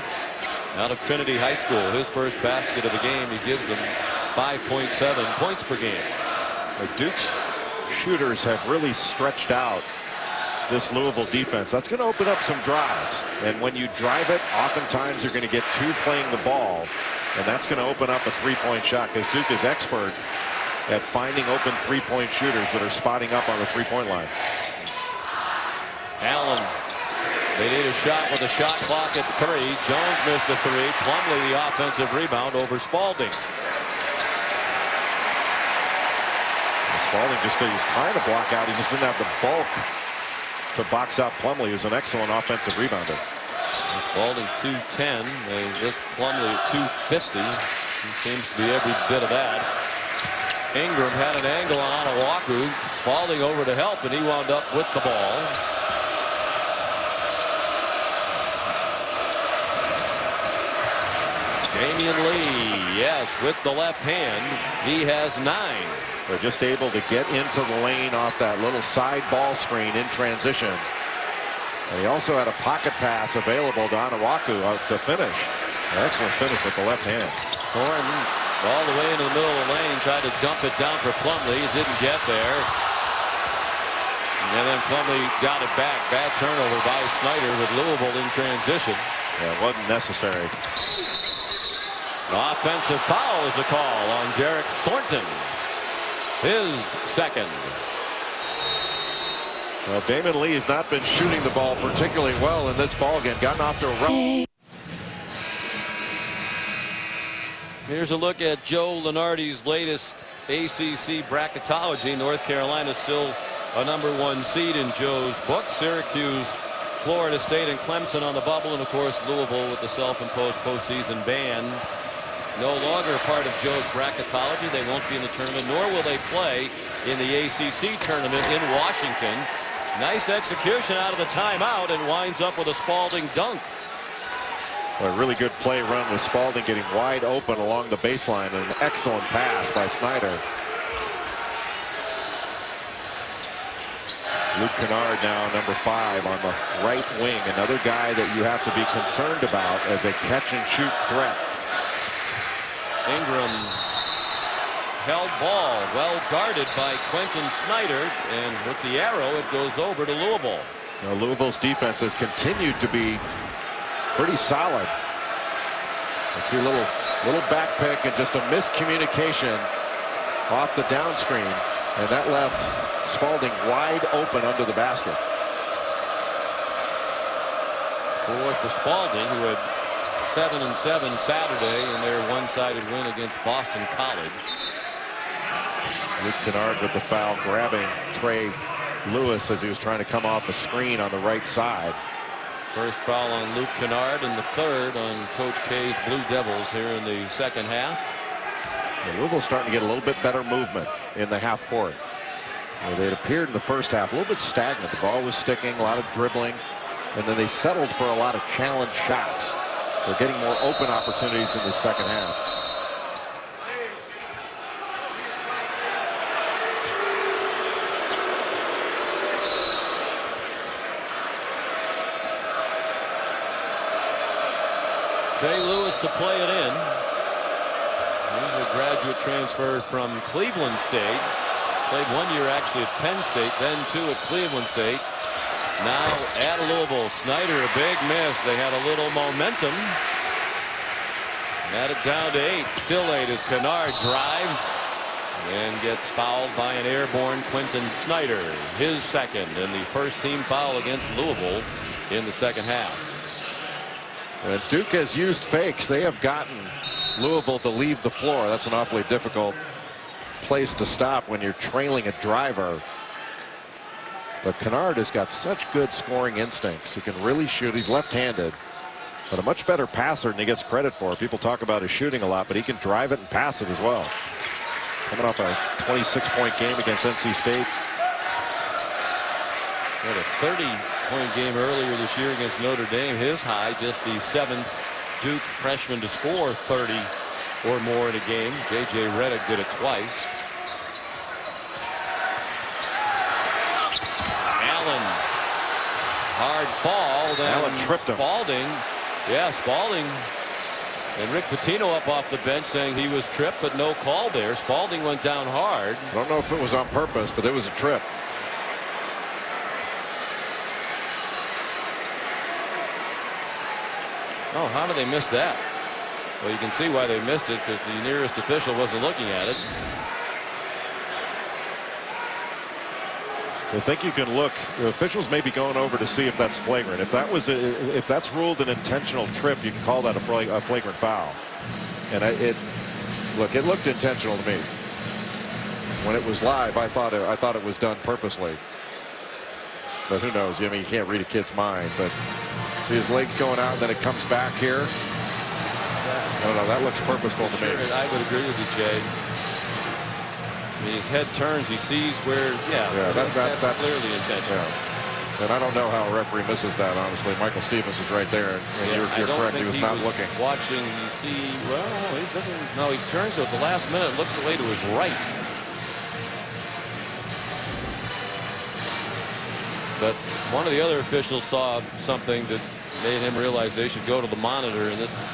out of Trinity High School. His first basket of the game. He gives them 5.7 points per game. Duke's shooters have really stretched out this Louisville defense. That's going to open up some drives, and when you drive it, oftentimes you're going to get 2 playing the ball, and that's going to open up a 3-point shot, because Duke is expert at finding open 3-point shooters that are spotting up on the 3-point line. Allen, they need a shot with a shot clock at 3. Jones missed the 3. Plumlee the offensive rebound over Spalding. Spalding just, he's trying to block out. He just didn't have the bulk to box out Plumlee, who's an excellent offensive rebounder. Spalding's 210. This Plumlee at 250. He seems to be every bit of that. Ingram had an angle on Onuaku. Spalding over to help, and he wound up with the ball. Damian Lee, yes, with the left hand. He has 9. They're just able to get into the lane off that little side ball screen in transition. And he also had a pocket pass available to Onuaku to finish. An excellent finish with the left hand. Thornton all the way into the middle of the lane, tried to dump it down for Plumlee. It didn't get there. And then Plumlee got it back. Bad turnover by Snyder with Louisville in transition. Yeah, it wasn't necessary. Offensive foul is a call on Derek Thornton. His second. Well, Damian Lee has not been shooting the ball particularly well in this ballgame. Gotten off to a rough. Here's a look at Joe Lunardi's latest ACC bracketology. North Carolina still a #1 seed in Joe's book. Syracuse, Florida State, and Clemson on the bubble, and of course Louisville with the self-imposed postseason ban. No longer a part of Joe's bracketology. They won't be in the tournament, nor will they play in the ACC tournament in Washington. Nice execution out of the timeout, and winds up with a Spalding dunk. A really good play run with Spalding getting wide open along the baseline, and an excellent pass by Snyder. Luke Kennard now #5 on the right wing. Another guy that you have to be concerned about as a catch and shoot threat. Ingram held ball, well guarded by Quentin Snyder, and with the arrow it goes over to Louisville. Now, Louisville's defense has continued to be pretty solid. I see a little back pick and just a miscommunication off the down screen, and that left Spalding wide open under the basket. For Spalding, who had 7-7 Saturday in their one-sided win against Boston College. Luke Kennard with the foul, grabbing Trey Lewis as he was trying to come off a screen on the right side. First foul on Luke Kennard, and the third on Coach K's Blue Devils here in the second half. Louisville's starting to get a little bit better movement in the half court. Where they'd appeared in the first half a little bit stagnant. The ball was sticking, a lot of dribbling, and then they settled for a lot of challenge shots. They're getting more open opportunities in the second half. Jay Lewis to play it in. He's a graduate transfer from Cleveland State. Played 1 year actually at Penn State, then 2 at Cleveland State. Now at Louisville. Snyder, a big miss. They had a little momentum. Had it down to 8. Still 8 as Kennard drives and gets fouled by an airborne Quentin Snyder. His second and the first team foul against Louisville in the second half. Duke has used fakes. They have gotten Louisville to leave the floor. That's an awfully difficult place to stop when you're trailing a driver. But Kennard has got such good scoring instincts. He can really shoot. He's left-handed, but a much better passer than he gets credit for. People talk about his shooting a lot, but he can drive it and pass it as well. Coming off a 26-point game against NC State. Had a 30-point game earlier this year against Notre Dame. His high, just the 7th Duke freshman to score 30 or more in a game. J.J. Redick did it twice. Allen, hard fall. Then Allen tripped him. Spalding, yeah, Spalding. And Rick Pitino up off the bench saying he was tripped, but no call there. Spalding went down hard. I don't know if it was on purpose, but it was a trip. Oh, how did they miss that? Well, you can see why they missed it, because the nearest official wasn't looking at it. So I think you can look. The officials may be going over to see if that's flagrant. If that's ruled an intentional trip, you can call that a flagrant foul. And it looked intentional to me. When it was live, I thought it was done purposely. But who knows? I mean, you can't read a kid's mind. But see his legs going out, and then it comes back here. I don't know. That looks purposeful to me. I would agree with you, Jay. I mean, his head turns. He sees where, that's clearly intentional. Yeah. And I don't know how a referee misses that, honestly. Michael Stevens is right there, and you're correct. He was not looking. Watching, you see, well, he's looking. No, he turns at the last minute, looks away to his right. But one of the other officials saw something that made him realize they should go to the monitor, and this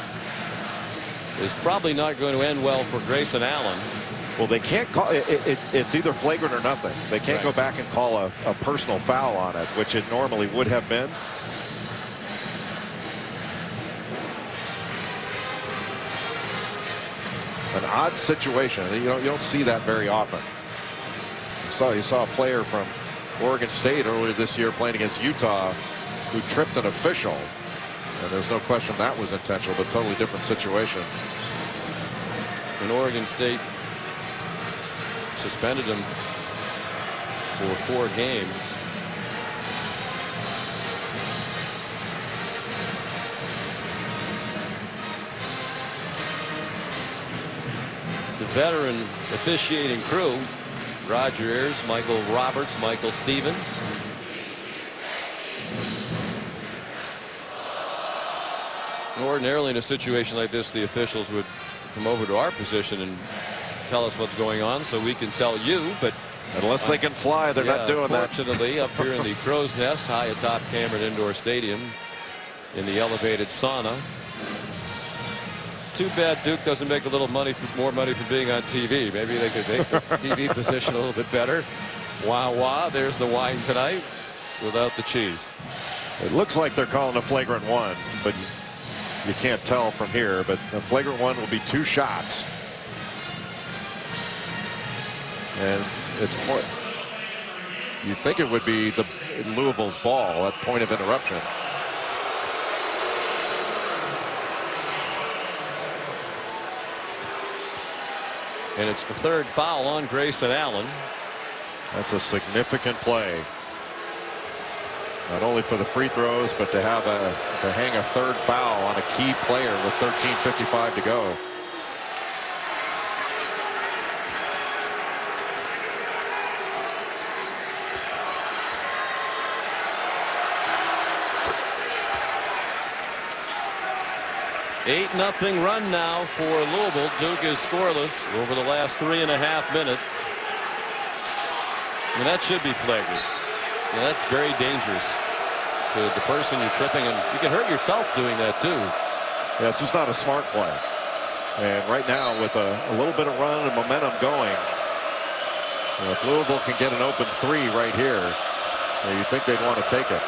is probably not going to end well for Grayson Allen. Well, they can't call it. It's either flagrant or nothing. They can't go back and call a personal foul on it, which it normally would have been. An odd situation. You don't see that very often. You saw a player from Oregon State earlier this year playing against Utah who tripped an official, and there's no question that was intentional, but totally different situation. And Oregon State suspended him for 4 games. It's a veteran officiating crew. Roger Ayers, Michael Roberts, Michael Stevens. Ordinarily in a situation like this, the officials would come over to our position and tell us what's going on so we can tell you, but unless they can fly, they're not doing that. Fortunately, up here in the Crow's Nest, high atop Cameron Indoor Stadium, in the elevated sauna. It's too bad Duke doesn't make a little more money for being on TV. Maybe they could make the TV position a little bit better. Wah, there's the wine tonight without the cheese. It looks like they're calling a flagrant one, but you can't tell from here. But a flagrant one will be 2 shots. And it's more, you'd think it would be the Louisville's ball at point of interruption. And it's the 3rd foul on Grayson Allen. That's a significant play. Not only for the free throws, but to hang a 3rd foul on a key player with 13:55 to go. 8-0 run now for Louisville. Duke is scoreless over the last 3.5 minutes. And that should be flagrant. And that's very dangerous to the person you're tripping, and you can hurt yourself doing that too. Yeah, it's just not a smart play. And right now, with a little bit of run and momentum going, you know, if Louisville can get an open 3 right here, you know, you'd think they'd want to take it.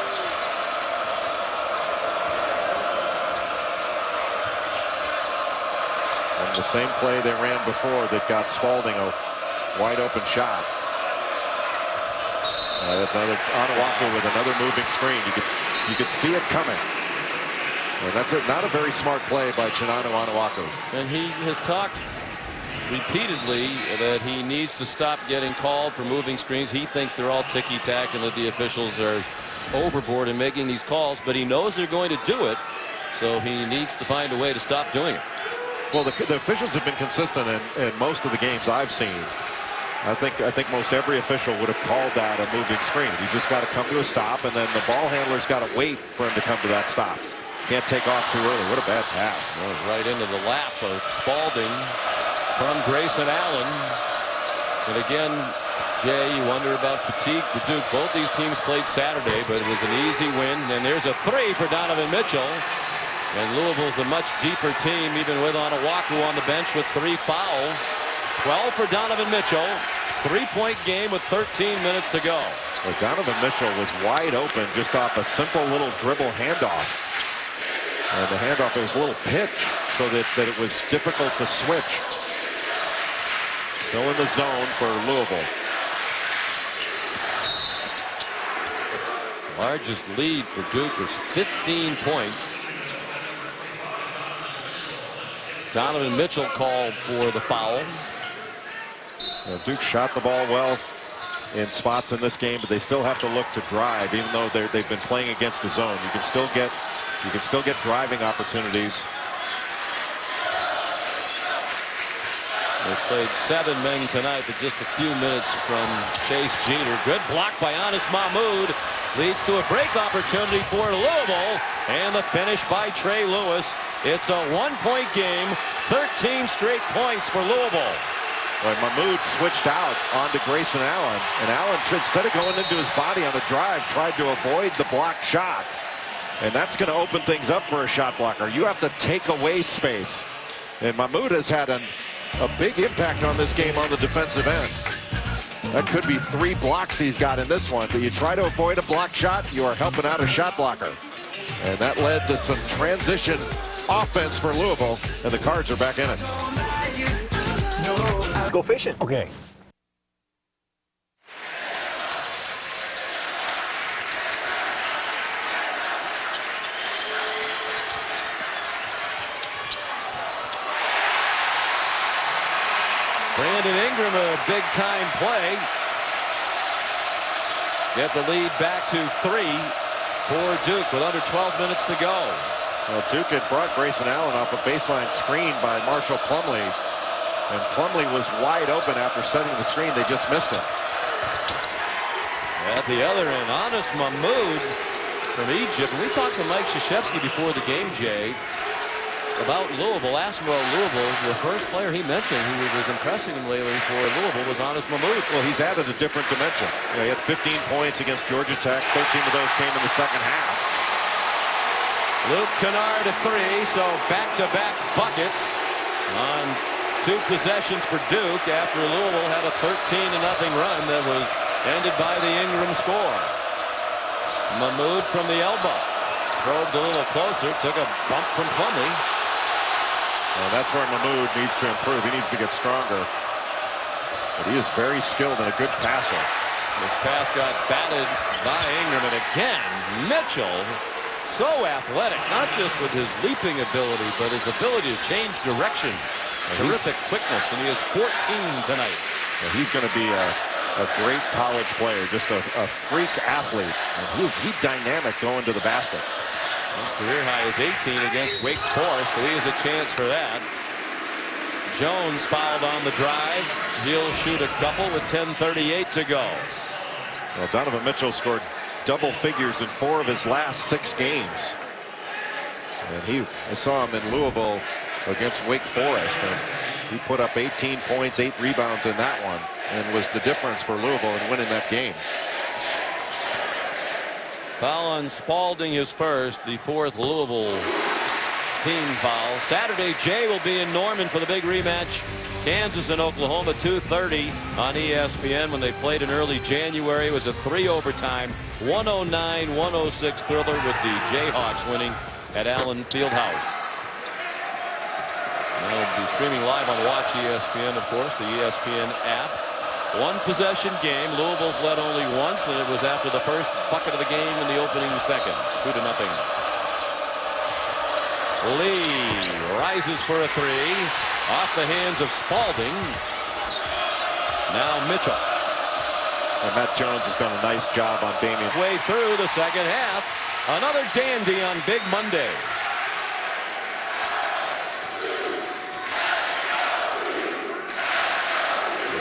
And the same play they ran before that got Spalding a wide open shot. Another Onuaku with another moving screen. You could see it coming. And that's not a very smart play by Chinanu Onuaku. And he has talked repeatedly that he needs to stop getting called for moving screens. He thinks they're all ticky-tack and that the officials are overboard in making these calls, but he knows they're going to do it, so he needs to find a way to stop doing it. Well, the officials have been consistent in most of the games I've seen. I think most every official would have called that a moving screen. He's just got to come to a stop, and then the ball handler's got to wait for him to come to that stop. Can't take off too early. What a bad pass. Right into the lap of Spalding from Grayson Allen. And again, Jay, you wonder about fatigue for Duke. Both these teams played Saturday, but it was an easy win. And there's a 3 for Donovan Mitchell. And Louisville's a much deeper team, even with Onuaku on the bench with 3 fouls. 12 for Donovan Mitchell. 3-point game with 13 minutes to go. Well, Donovan Mitchell was wide open just off a simple little dribble handoff. And the handoff was a little pitch so that it was difficult to switch. Still in the zone for Louisville. Largest lead for Duke was 15 points. Donovan Mitchell called for the foul. Duke shot the ball well in spots in this game, but they still have to look to drive, even though they've been playing against a zone. You can still get driving opportunities. They played 7 men tonight, but just a few minutes from Chase Jeter. Good block by Anas Mahmoud. Leads to a break opportunity for Louisville. And the finish by Trey Lewis. It's a 1-point game. 13 straight points for Louisville. Well, Mahmoud switched out onto Grayson Allen. And Allen, instead of going into his body on the drive, tried to avoid the blocked shot. And that's going to open things up for a shot blocker. You have to take away space. And Mahmoud has had a big impact on this game on the defensive end. That could be 3 blocks he's got in this one. But you try to avoid a block shot, you are helping out a shot blocker. And that led to some transition offense for Louisville, and the Cards are back in it. Go fishing. Okay. Brandon Ingram, a big-time play. Get the lead back to 3 for Duke with under 12 minutes to go. Well, Duke had brought Grayson Allen off a baseline screen by Marshall Plumlee. And Plumlee was wide open after setting the screen. They just missed him. At the other end, Anas Mahmoud from Egypt. We talked to Mike Krzyzewski before the game, Jay, about Louisville. Asked him about Louisville. The first player he mentioned who was impressing him lately for Louisville was Anas Mahmoud. Well, he's added a different dimension. He had 15 points against Georgia Tech. 13 of those came in the second half. Luke Kennard a 3, so back-to-back buckets on 2 possessions for Duke after Louisville had a 13-0 run that was ended by the Ingram score. Mahmoud from the elbow. Probed a little closer, took a bump from Plumlee. Well, that's where Mahmoud needs to improve. He needs to get stronger. But he is very skilled and a good passer. This pass got batted by Ingram, and again, Mitchell, so athletic, not just with his leaping ability, but his ability to change direction. Terrific quickness, and he has 14 tonight. Well, he's going to be a great college player, just a freak athlete. And he's dynamic going to the basket. His career high is 18 against Wake Forest, so he has a chance for that. Jones fouled on the drive. He'll shoot a couple with 10:38 to go. Well, Donovan Mitchell scored double figures in 4 of his last 6 games. And I saw him in Louisville against Wake Forest, and he put up 18 points, 8 rebounds in that one, and was the difference for Louisville in winning that game. Foul on Spalding, his first, the 4th Louisville team foul. Saturday, Jay will be in Norman for the big rematch. Kansas and Oklahoma, 2:30 on ESPN. When they played in early January, it was a 3 overtime 109-106 thriller with the Jayhawks winning at Allen Fieldhouse. They'll be streaming live on Watch ESPN, of course, the ESPN app. One possession game. Louisville's led only once, and it was after the first bucket of the game in the opening seconds. 2-0. Lee rises for a 3 off the hands of Spalding. Now Mitchell. And Matt Jones has done a nice job on Damian. Way through the second half. Another dandy on Big Monday.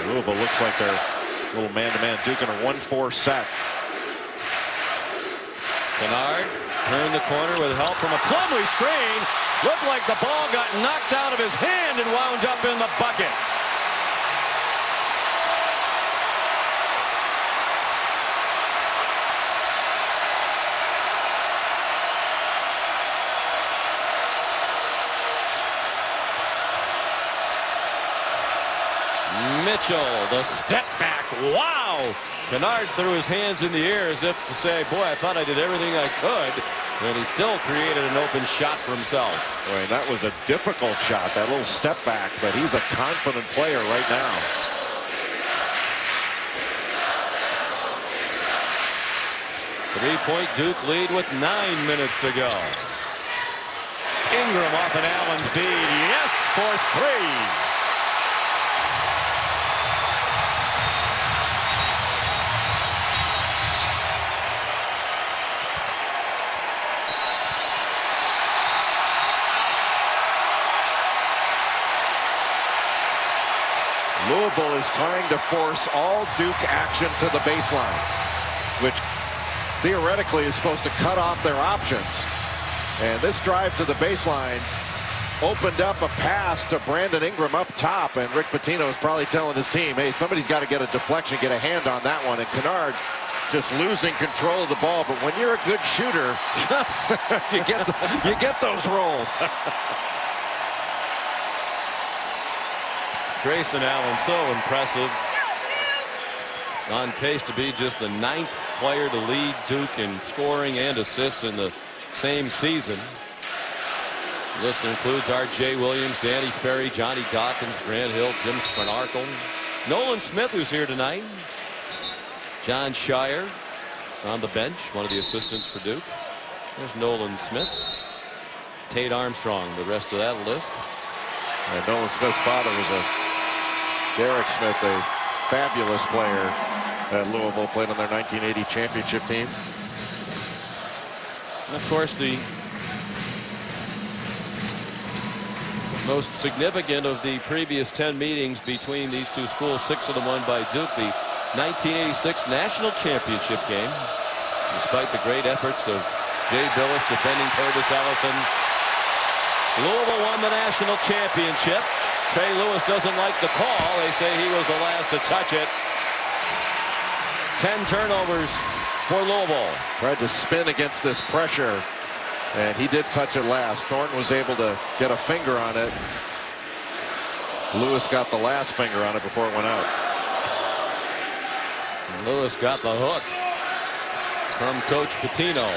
Louisville looks like they're a little man-to-man Duke in a 1-4 set. Kennard turned the corner with help from a Plumlee screen. Looked like the ball got knocked out of his hand and wound up in the bucket. Mitchell, the step back. Wow! Kennard threw his hands in the air as if to say, boy, I thought I did everything I could. And he still created an open shot for himself. Boy, and that was a difficult shot, that little step back, but he's a confident player right now. Three-point Duke lead with 9 minutes to go. Ingram off an Allen feed. Yes, for 3. Louisville is trying to force all Duke action to the baseline, which theoretically is supposed to cut off their options. And this drive to the baseline opened up a pass to Brandon Ingram up top, and Rick Pitino is probably telling his team, hey, somebody's got to get a deflection, get a hand on that one. And Kennard just losing control of the ball. But when you're a good shooter, you get those rolls. Grayson Allen, so impressive. On pace to be just the 9th player to lead Duke in scoring and assists in the same season. The list includes R.J. Williams, Danny Ferry, Johnny Dawkins, Grant Hill, Jim Spanarkel, Nolan Smith, who's here tonight, John Shire on the bench, one of the assistants for Duke. There's Nolan Smith, Tate Armstrong, the rest of that list. And Nolan Smith's father was Derek Smith, a fabulous player at Louisville, played on their 1980 championship team. And of course, the most significant of the previous 10 meetings between these two schools, 6 of them won by Duke, the 1986 national championship game. Despite the great efforts of Jay Billis defending Curtis Ellison, Louisville won the national championship. Trey Lewis doesn't like the call. They say he was the last to touch it. 10 turnovers for Louisville. Tried to spin against this pressure, and he did touch it last. Thornton was able to get a finger on it. Lewis got the last finger on it before it went out. And Lewis got the hook from Coach Pitino.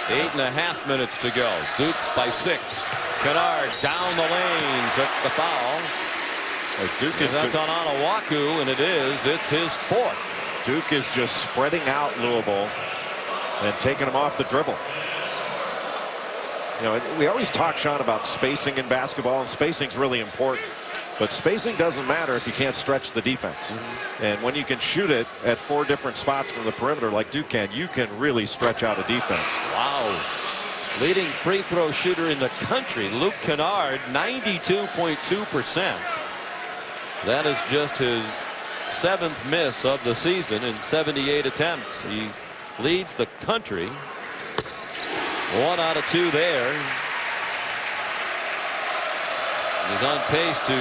8.5 minutes to go. Duke by 6. Kennard down the lane, took the foul. Duke is that's on Onawaku, and it's his 4th. Duke is just spreading out Louisville and taking them off the dribble. You know, we always talk, Sean, about spacing in basketball, and spacing's really important. But spacing doesn't matter if you can't stretch the defense. And when you can shoot it at 4 different spots from the perimeter like Duke can, you can really stretch out a defense. Wow. Leading free throw shooter in the country, Luke Kennard, 92.2%. That is just his 7th miss of the season in 78 attempts. He leads the country. 1 out of 2 there. is on pace to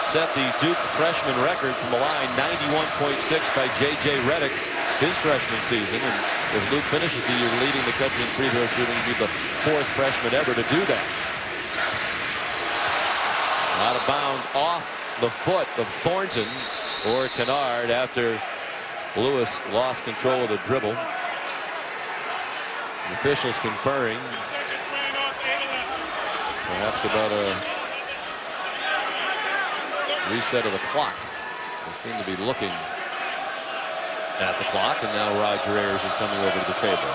set the Duke freshman record from the line, 91.6 by J.J. Redick, his freshman season. And if Luke finishes the year leading the country in free throw shooting, he'll be the 4th freshman ever to do that. Out of bounds off the foot of Thornton or Kennard after Lewis lost control of the dribble. The officials conferring. Perhaps about a reset of the clock. They seem to be looking at the clock, and now Roger Ayers is coming over to the table.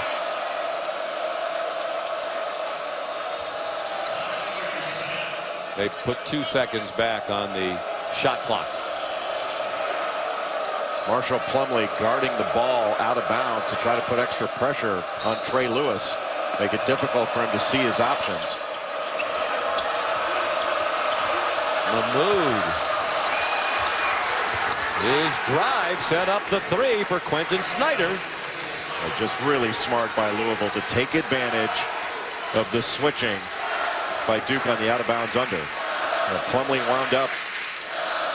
They put 2 seconds back on the shot clock. Marshall Plumlee guarding the ball out of bounds to try to put extra pressure on Trey Lewis, make it difficult for him to see his options. Mahmoud. His drive set up the 3 for Quentin Snyder. Just really smart by Louisville to take advantage of the switching by Duke on the out of bounds under. Plumlee wound up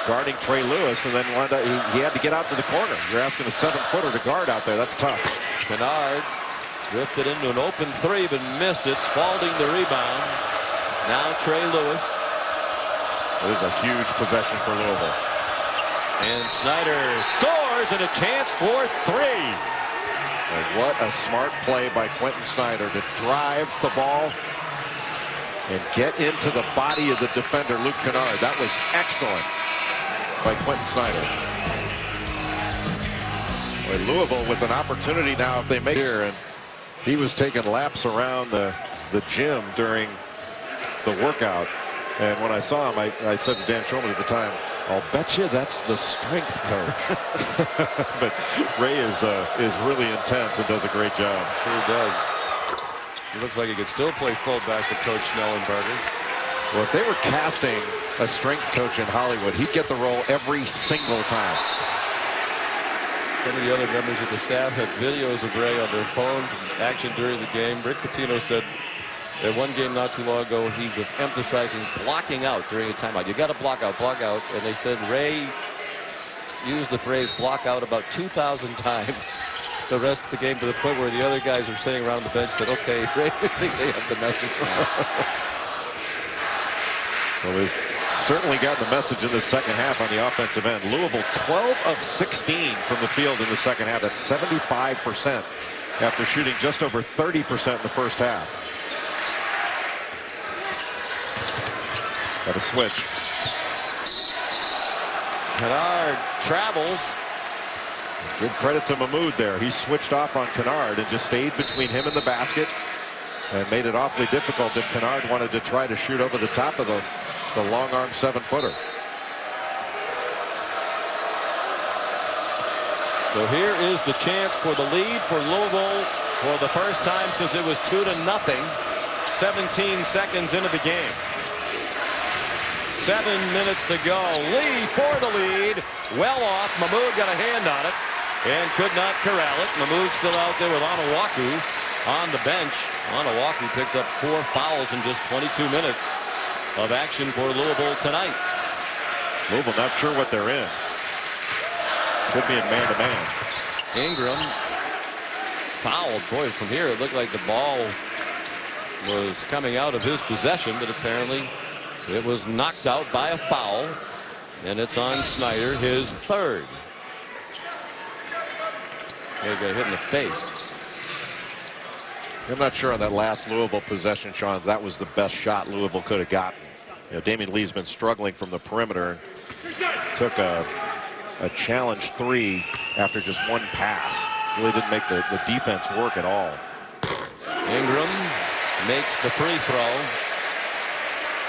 guarding Trey Lewis, and then wound up, he had to get out to the corner. You're asking a 7-footer to guard out there. That's tough. Kennard drifted into an open 3 but missed it. Spalding the rebound. Now Trey Lewis. It is a huge possession for Louisville. And Snyder scores, and a chance for 3. And what a smart play by Quentin Snyder to drive the ball and get into the body of the defender, Luke Kennard. That was excellent by Quentin Snyder. Boy, Louisville with an opportunity now if they make here, and he was taking laps around the gym during the workout. And when I saw him, I said to Dan Shulman at the time, I'll bet you that's the strength coach. But Ray is really intense and does a great job. Sure does. He looks like he could still play fullback for Coach Schnellenberger. Well, if they were casting a strength coach in Hollywood, he'd get the role every single time. Some of the other members of the staff had videos of Ray on their phone from action during the game. Rick Pitino said at one game not too long ago he was emphasizing blocking out during a timeout. You got to block out, and they said Ray used the phrase block out about 2,000 times the rest of the game, to the point where the other guys were sitting around the bench said, okay, Ray, I think they have the message now. Well, they've certainly gotten the message in the second half on the offensive end. Louisville 12 of 16 from the field in the second half. That's 75% after shooting just over 30% in the first half. Got a switch. Kennard travels. Give credit to Mahmoud there. He switched off on Kennard and just stayed between him and the basket and made it awfully difficult if Kennard wanted to try to shoot over the top of the long arm 7-footer. So here is the chance for the lead for Louisville for the first time since it was 2-0. 17 seconds into the game. 7 minutes to go. Lee for the lead. Well off. Mahmoud got a hand on it and could not corral it. Mahmoud still out there with Onuaku on the bench. Onuaku picked up 4 fouls in just 22 minutes of action for Louisville tonight. Louisville not sure what they're in. Could be in man-to-man. Ingram fouled. Boy, from here it looked like the ball was coming out of his possession, but apparently it was knocked out by a foul, and it's on Snyder, his 3rd. He got hit in the face. I'm not sure on that last Louisville possession, Sean, that was the best shot Louisville could have gotten. You know, Damian Lee's been struggling from the perimeter. Took a challenge 3 after just 1 pass. Really didn't make the defense work at all. Ingram makes the free throw.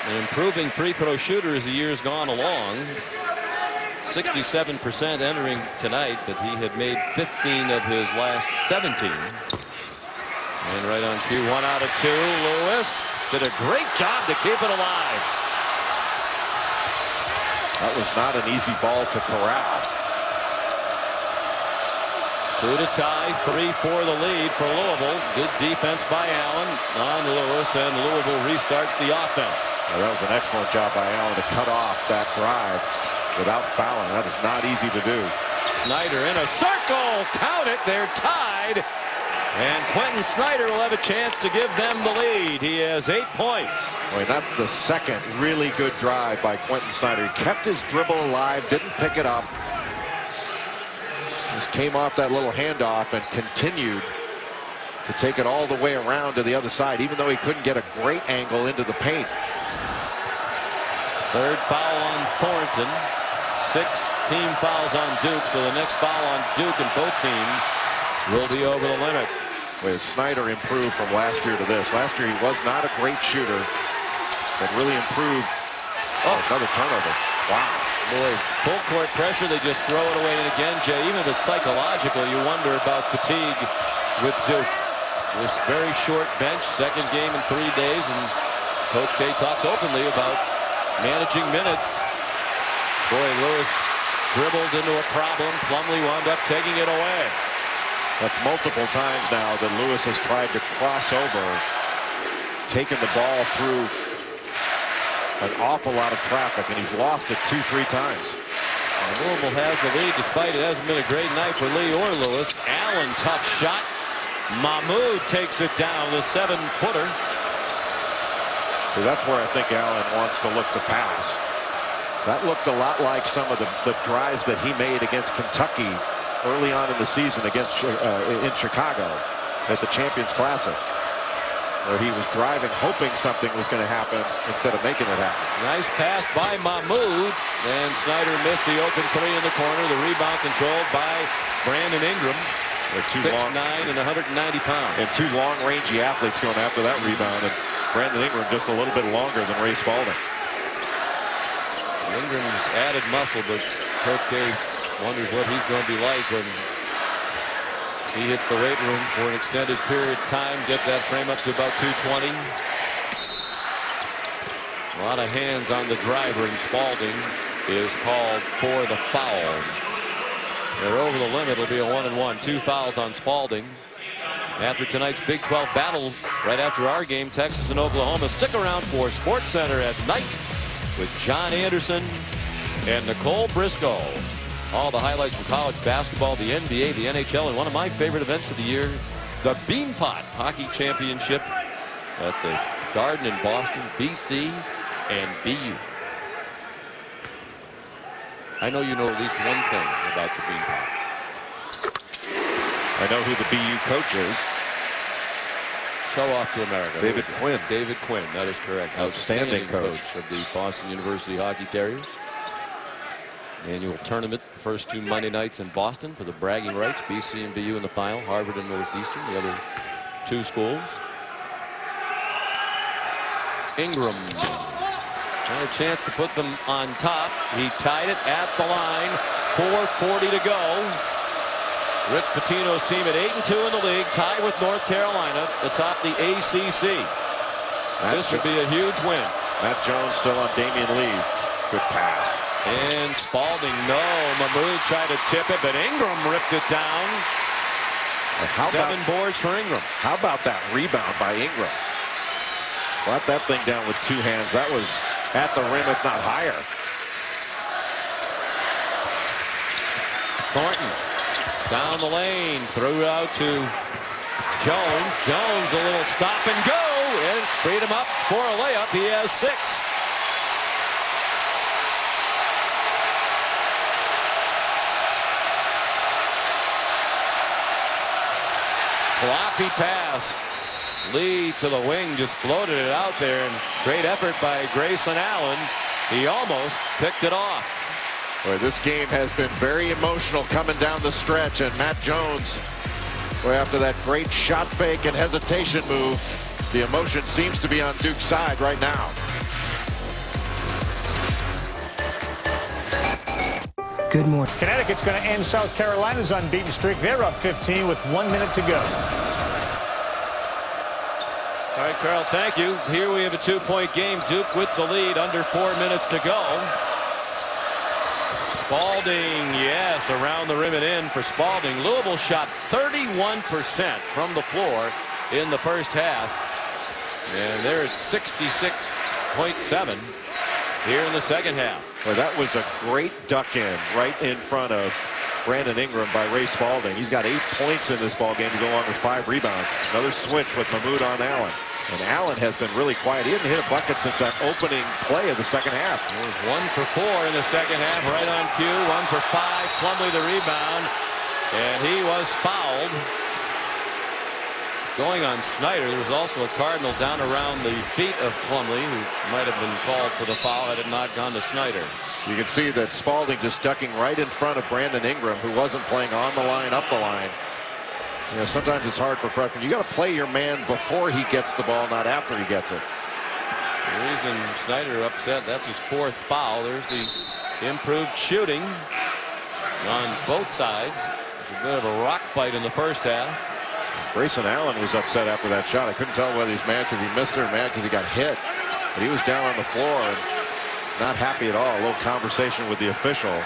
An improving free throw shooter as the year's gone along. 67% entering tonight, but he had made 15 of his last 17. And right on cue, 1 out of 2. Lewis did a great job to keep it alive. That was not an easy ball to corral. 2 to tie, 3 for the lead for Louisville. Good defense by Allen on Lewis, and Louisville restarts the offense. Well, that was an excellent job by Allen to cut off that drive without fouling. That is not easy to do. Snyder in a circle. Count it. They're tied. And Quentin Snyder will have a chance to give them the lead. He has 8 points. Boy, that's the second really good drive by Quentin Snyder. He kept his dribble alive, didn't pick it up. Just came off that little handoff and continued to take it all the way around to the other side, even though he couldn't get a great angle into the paint. Third foul on Thornton. 6 team fouls on Duke, so the next foul on Duke and both teams will be over the limit. With Snyder improved from last year to this. Last year he was not a great shooter, but really improved. Oh, another turnover. Wow. Boy, full court pressure, they just throw it away. And again, Jay, even if it's psychological, you wonder about fatigue with Duke. This very short bench, second game in 3 days, and Coach K talks openly about managing minutes. Boy, Lewis dribbled into a problem. Plumlee wound up taking it away. That's multiple times now that Lewis has tried to cross over, taking the ball through an awful lot of traffic, and he's lost it 2-3 times. And Louisville has the lead, despite it hasn't been a great night for Lee or Lewis. Allen, tough shot. Mahmoud takes it down, the 7-footer. So that's where I think Allen wants to look to pass. That looked a lot like some of the drives that he made against Kentucky early on in the season against in Chicago at the Champions Classic, where he was driving, hoping something was going to happen instead of making it happen. Nice pass by Mahmoud, and Snyder missed the open 3 in the corner. The rebound controlled by Brandon Ingram. 6'9" and 190 pounds. And 2 long-rangey athletes going after that rebound, and Brandon Ingram just a little bit longer than Ray Spalding. Ingram's added muscle, but Coach K wonders what he's going to be like when he hits the weight room for an extended period of time. Get that frame up to about 220. A lot of hands on the driver, and Spalding is called for the foul. They're over the limit. It'll be a 1-and-1. 2 fouls on Spalding. After tonight's Big 12 battle, right after our game, Texas and Oklahoma. Stick around for SportsCenter at night with John Anderson and Nicole Briscoe. All the highlights from college basketball, the NBA, the NHL, and one of my favorite events of the year, the Beanpot Hockey Championship at the Garden in Boston, BC and BU. I know you know at least one thing about the Beanpot. I know who the BU coach is. Show off to America. David Quinn. David Quinn, that is correct. Outstanding coach of the Boston University Hockey Terriers. Annual tournament, the first 2 Monday nights in Boston for the bragging rights. BC and BU in the final. Harvard and Northeastern, the other 2 schools. Ingram had a chance to put them on top. He tied it at the line. 4:40 to go. Rick Pitino's team at 8-2 in the league, tied with North Carolina atop the ACC. This would be a huge win. Matt Jones still on Damian Lee. Good pass. And Spalding, no. Mahmoud tried to tip it, but Ingram ripped it down. How 7 about, boards for Ingram. how about that rebound by Ingram? Brought that thing down with 2 hands. That was at the rim, if not higher. Thornton down the lane, threw out to Jones. Jones, a little stop and go, and freed him up for a layup. He has 6. Sloppy pass. Lee to the wing, just floated it out there, and great effort by Grayson Allen. He almost picked it off. Boy, this game has been very emotional coming down the stretch, and Matt Jones, boy, after that great shot fake and hesitation move, the emotion seems to be on Duke's side right now. Good morning. Connecticut's going to end South Carolina's unbeaten streak. They're up 15 with 1 minute to go. All right, Carl, thank you. Here we have a 2-point game. Duke with the lead, under 4 minutes to go. Spalding, yes, around the rim and in for Spalding. Louisville shot 31% from the floor in the first half. And they're at 66.7 here in the second half. Well, that was a great duck in right in front of Brandon Ingram by Ray Spalding. He's got 8 points in this ball game to go on with 5 rebounds. Another switch with Mahmoud on Allen. And Allen has been really quiet. He hasn't hit a bucket since that opening play of the second half. It was 1 for 4 in the second half, right on cue. 1 for 5. Plumlee the rebound. And he was fouled. Going on Snyder. There was also a Cardinal down around the feet of Plumlee, who might have been called for the foul had it not gone to Snyder. You can see that Spalding just ducking right in front of Brandon Ingram, who wasn't playing on the line, up the line. You know, sometimes it's hard for freshmen. You got to play your man before he gets the ball, not after he gets it. The reason Snyder upset, that's his 4th foul. There's the improved shooting on both sides. It's a bit of a rock fight in the first half. Grayson Allen was upset after that shot. I couldn't tell whether he's mad because he missed it or mad because he got hit. But he was down on the floor and not happy at all. A little conversation with the official.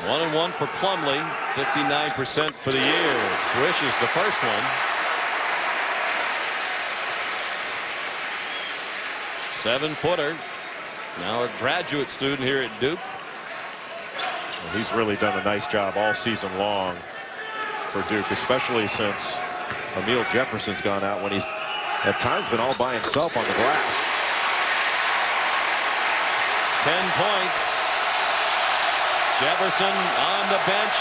1-1 for Plumlee. 59% for the year. Swishes the first one. 7-footer. Now a graduate student here at Duke. Well, he's really done a nice job all season long for Duke, especially since Emil Jefferson's gone out, when he's at times been all by himself on the glass. 10 points. Jefferson on the bench,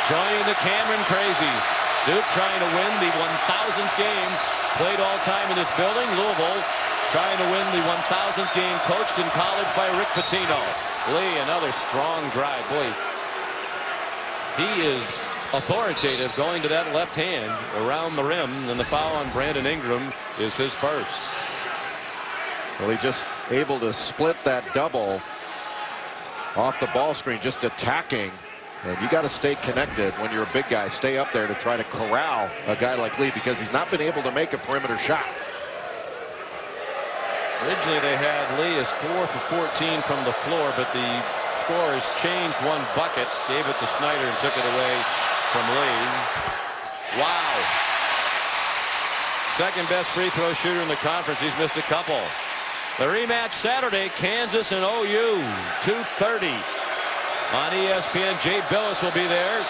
joining the Cameron Crazies. Duke trying to win the 1,000th game played all time in this building. Louisville trying to win the 1,000th game coached in college by Rick Pitino. Lee, another strong drive. Boy, he is authoritative going to that left hand around the rim, and the foul on Brandon Ingram is his first. Well, he just able to split that double off the ball screen, just attacking. And you got to stay connected when you're a big guy. Stay up there to try to corral a guy like Lee, because he's not been able to make a perimeter shot. Originally they had Lee as 4 for 14 from the floor, but the scorers changed one bucket, gave it to Snyder and took it away from Lee. Wow. Second best free throw shooter in the conference. He's missed a couple. The rematch Saturday, Kansas and OU, 2:30 on ESPN. Jay Billis will be there.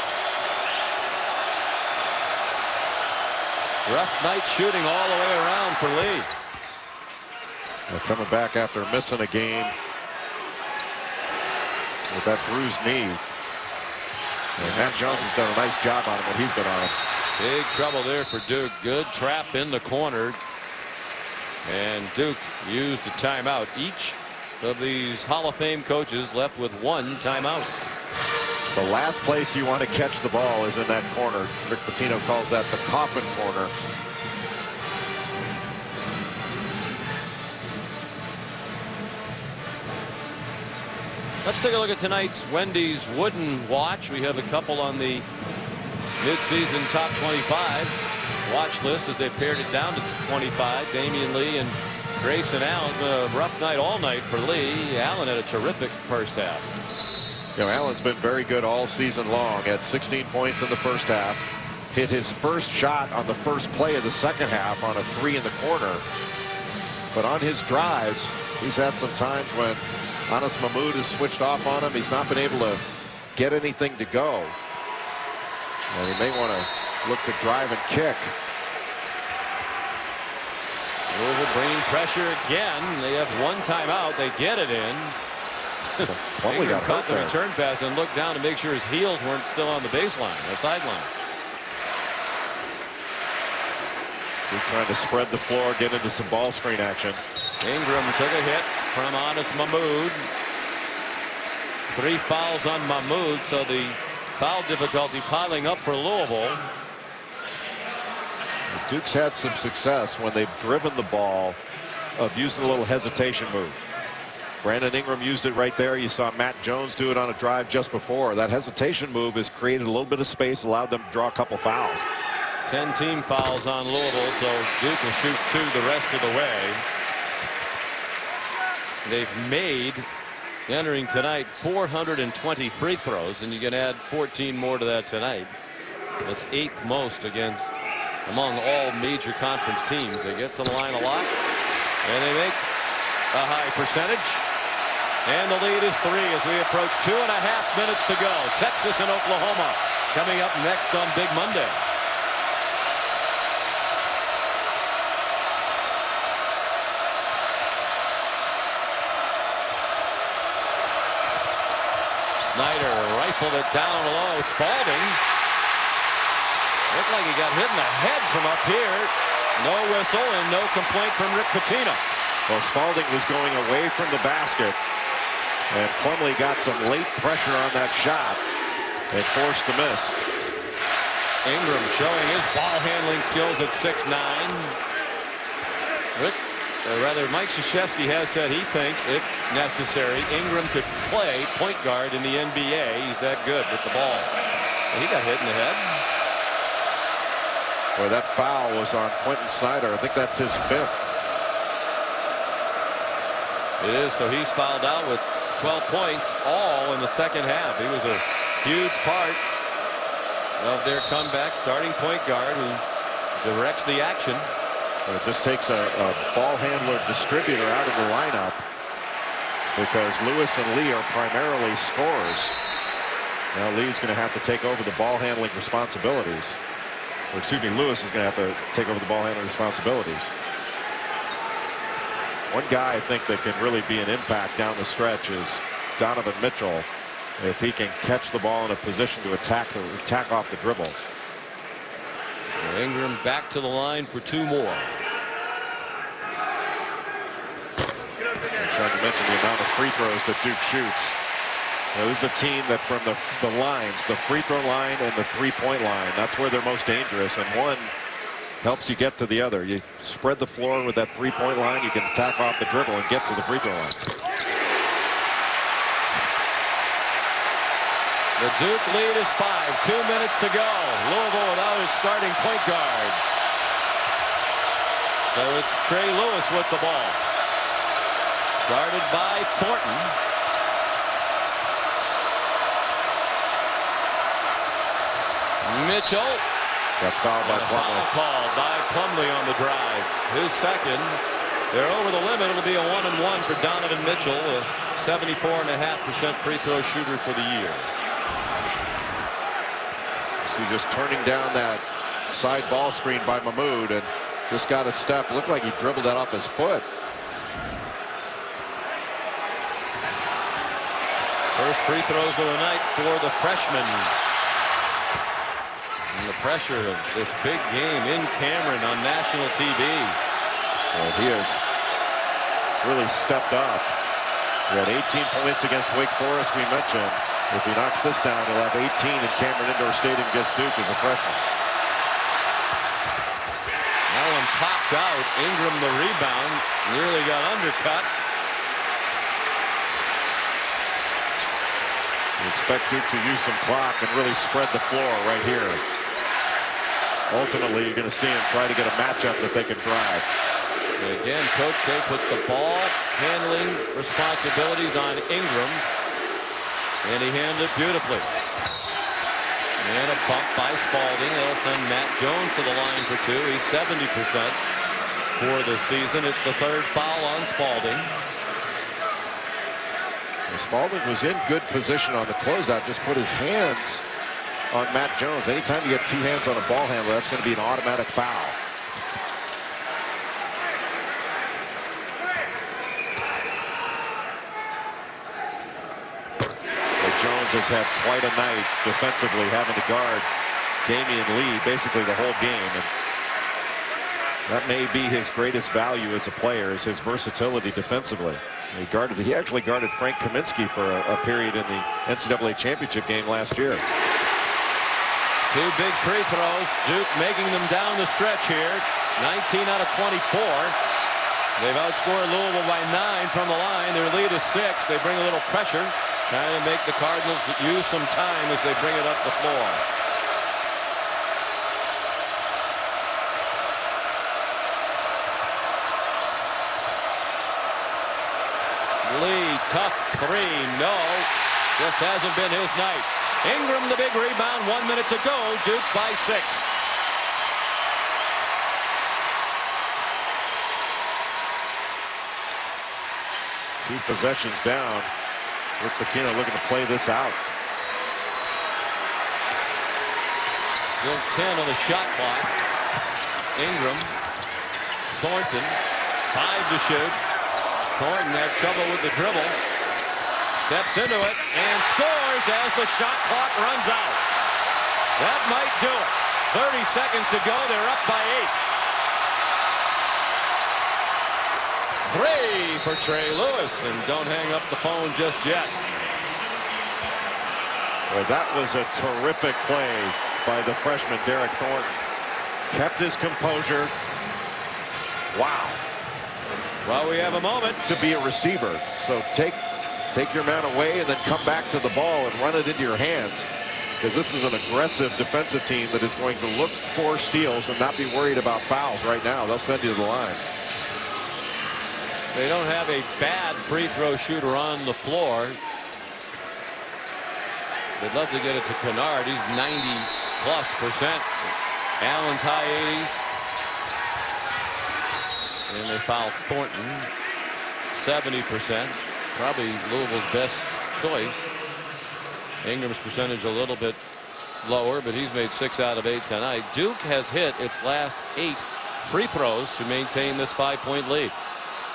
Rough night shooting all the way around for Lee. Well, coming back after missing a game with that bruised knee. And Matt Jones has done a nice job on him when he's been on him. Big trouble there for Duke. Good trap in the corner. And Duke used a timeout. Each of these Hall of Fame coaches left with 1 timeout. The last place you want to catch the ball is in that corner. Rick Pitino calls that the coffin corner. Let's take a look at tonight's Wendy's Wooden Watch. We have a couple on the midseason top 25 watch list as they pared it down to 25. Damian Lee and Grayson Allen. A rough night all night for Lee. Allen had a terrific first half. You know, Allen's been very good all season long. Had 16 points in the first half. Hit his first shot on the first play of the second half on a 3 in the corner. But on his drives, he's had some times when Anas Mahmoud has switched off on him. He's not been able to get anything to go. And he may want to look to drive and kick. Louisville bringing pressure again. They have 1 timeout. They get it in. Plumlee got caught hurt the there. return pass and looked down to make sure his heels weren't still on the baseline, the sideline. He's trying to spread the floor, get into some ball screen action. Ingram took a hit from Anas Mahmoud. 3 fouls on Mahmoud, so the foul difficulty piling up for Louisville. Duke's had some success when they've driven the ball of using a little hesitation move. Brandon Ingram used it right there. You saw Matt Jones do it on a drive just before. That hesitation move has created a little bit of space, allowed them to draw a couple fouls. 10 team fouls on Louisville, so Duke will shoot 2 the rest of the way. They've made entering tonight 420 free throws, and you can add 14 more to that tonight. That's 8th most among all major conference teams. They get to the line a lot, and they make a high percentage. And the lead is 3 as we approach 2.5 minutes to go. Texas and Oklahoma coming up next on Big Monday. Snyder rifled it down low. Spalding looked like he got hit in the head from up here. No whistle and no complaint from Rick Pitino. Well, Spalding was going away from the basket, and Plumlee got some late pressure on that shot and forced the miss. Ingram showing his ball handling skills at 6'9". Mike Krzyzewski has said he thinks, if necessary, Ingram could play point guard in the NBA. He's that good with the ball. And he got hit in the head. Boy, that foul was on Quentin Snyder. I think that's his 5th. It is, so he's fouled out with 12 points, all in the second half. He was a huge part of their comeback, starting point guard who directs the action. It just takes a ball handler distributor out of the lineup, because Lewis and Lee are primarily scorers. Now Lee's going to have to take over the ball handling responsibilities. Or excuse me, Lewis is going to have to take over the ball handling responsibilities. One guy I think that can really be an impact down the stretch is Donovan Mitchell, if he can catch the ball in a position to attack off the dribble. Ingram back to the line for 2 more. I'm trying to mention the amount of free throws that Duke shoots. Now, this is a team that from the lines, the free throw line and the 3-point line, that's where they're most dangerous, and one helps you get to the other. You spread the floor with that 3-point line, you can attack off the dribble and get to the free throw line. The Duke lead is 5. 2 minutes to go. Louisville without his starting point guard. So it's Trey Lewis with the ball. Guarded by Thornton. Mitchell. Got fouled by Plumlee. Foul called by Plumlee on the drive. His second. They're over the limit. It'll be a 1-and-1 for Donovan Mitchell, a 74.5% free throw shooter for the year. See, just turning down that side ball screen by Mahmoud and just got a step. Looked like he dribbled that off his foot. First free throws of the night for the freshman. And the pressure of this big game in Cameron on national TV. Well, he has really stepped up. He had 18 points against Wake Forest, we mentioned. If he knocks this down, he'll have 18 in Cameron Indoor Stadium against Duke as a freshman. That one popped out. Ingram the rebound. Nearly got undercut. You expect Duke to use some clock and really spread the floor right here. Ultimately, you're going to see him try to get a matchup that they can drive. And again, Coach K puts the ball handling responsibilities on Ingram. And he handled it beautifully. And a bump by Spalding. They'll send Matt Jones to the line for 2. He's 70% for the season. It's the 3rd foul on Spalding. Spalding was in good position on the closeout. Just put his hands on Matt Jones. Anytime you get 2 hands on a ball handler, that's going to be an automatic foul. Jones has had quite a night defensively, having to guard Damian Lee basically the whole game. And that may be his greatest value as a player, is his versatility defensively. He actually guarded Frank Kaminsky for a period in the NCAA championship game last year. 2 big free throws. Duke making them down the stretch here. 19 out of 24. They've outscored Louisville by 9 from the line. Their lead is 6. They bring a little pressure, trying to make the Cardinals use some time as they bring it up the floor. Lee, tough three, no. Just hasn't been his night. Ingram the big rebound, 1 minute to go. Duke by 6. 2 possessions down. Rick Pitino looking to play this out. Still 10 on the shot clock. Ingram, Thornton, 5 to shoot. Thornton had trouble with the dribble. Steps into it and scores as the shot clock runs out. That might do it. 30 seconds to go. They're up by 8. 3 for Trey Lewis, and don't hang up the phone just yet. Well, that was a terrific play by the freshman Derek Thornton. Kept his composure. Wow. Well, we have a moment to be a receiver. So take your man away and then come back to the ball and run it into your hands. Because this is an aggressive defensive team that is going to look for steals and not be worried about fouls right now. They'll send you to the line. They don't have a bad free throw shooter on the floor. They'd love to get it to Kennard. He's 90+%. Allen's high 80s. And they foul Thornton. 70%. Probably Louisville's best choice. Ingram's percentage a little bit lower, but he's made 6 out of 8 tonight. Duke has hit its last 8 free throws to maintain this 5-point lead.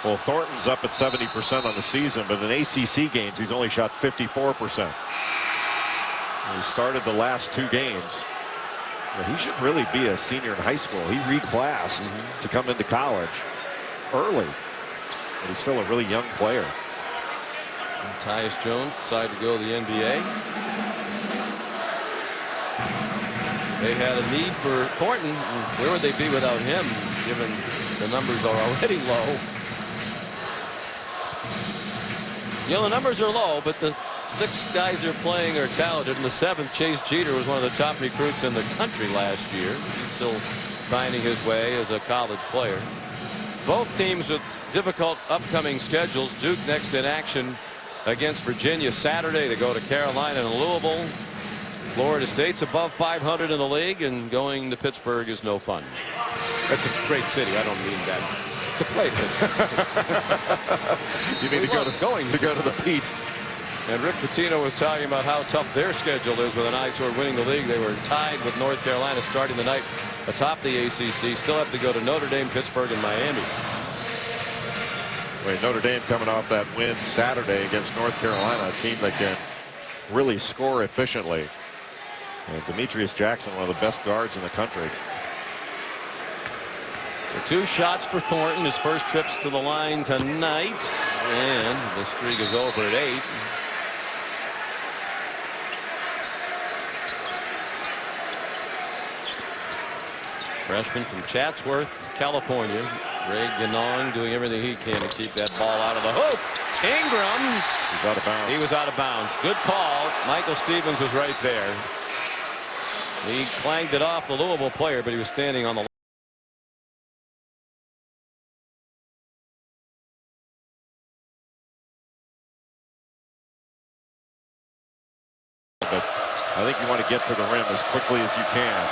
Well, Thornton's up at 70% on the season, but in ACC games, he's only shot 54%. He started the last 2 games. Well, he should really be a senior in high school. He reclassed to come into college early, but he's still a really young player. And Tyus Jones decided to go to the NBA. They had a need for Thornton. Where would they be without him, given the numbers are already low? You know, the numbers are low, but the 6 guys they're playing are talented. And the 7th, Chase Jeter, was one of the top recruits in the country last year. He's still finding his way as a college player. Both teams with difficult upcoming schedules. Duke next in action against Virginia Saturday. To go to Carolina and Louisville. Florida State's above 500 in the league, and going to Pittsburgh is no fun. That's a great city. I don't mean that to play Pittsburgh. You mean to go to the Pete. And Rick Pitino was talking about how tough their schedule is with an eye toward winning the league. They were tied with North Carolina starting the night atop the ACC. Still have to go to Notre Dame, Pittsburgh, and Miami. Wait, Notre Dame coming off that win Saturday against North Carolina, a team that can really score efficiently. And Demetrius Jackson, one of the best guards in the country. So 2 shots for Thornton, his first trips to the line tonight, and the streak is over at 8. Freshman from Chatsworth, California, Greg Ganong, doing everything he can to keep that ball out of the hoop. Ingram, he's out of bounds. He was out of bounds. Good call. Michael Stevens was right there. He clanged it off the Louisville player, but he was standing on the line. But I think you want to get to the rim as quickly as you can.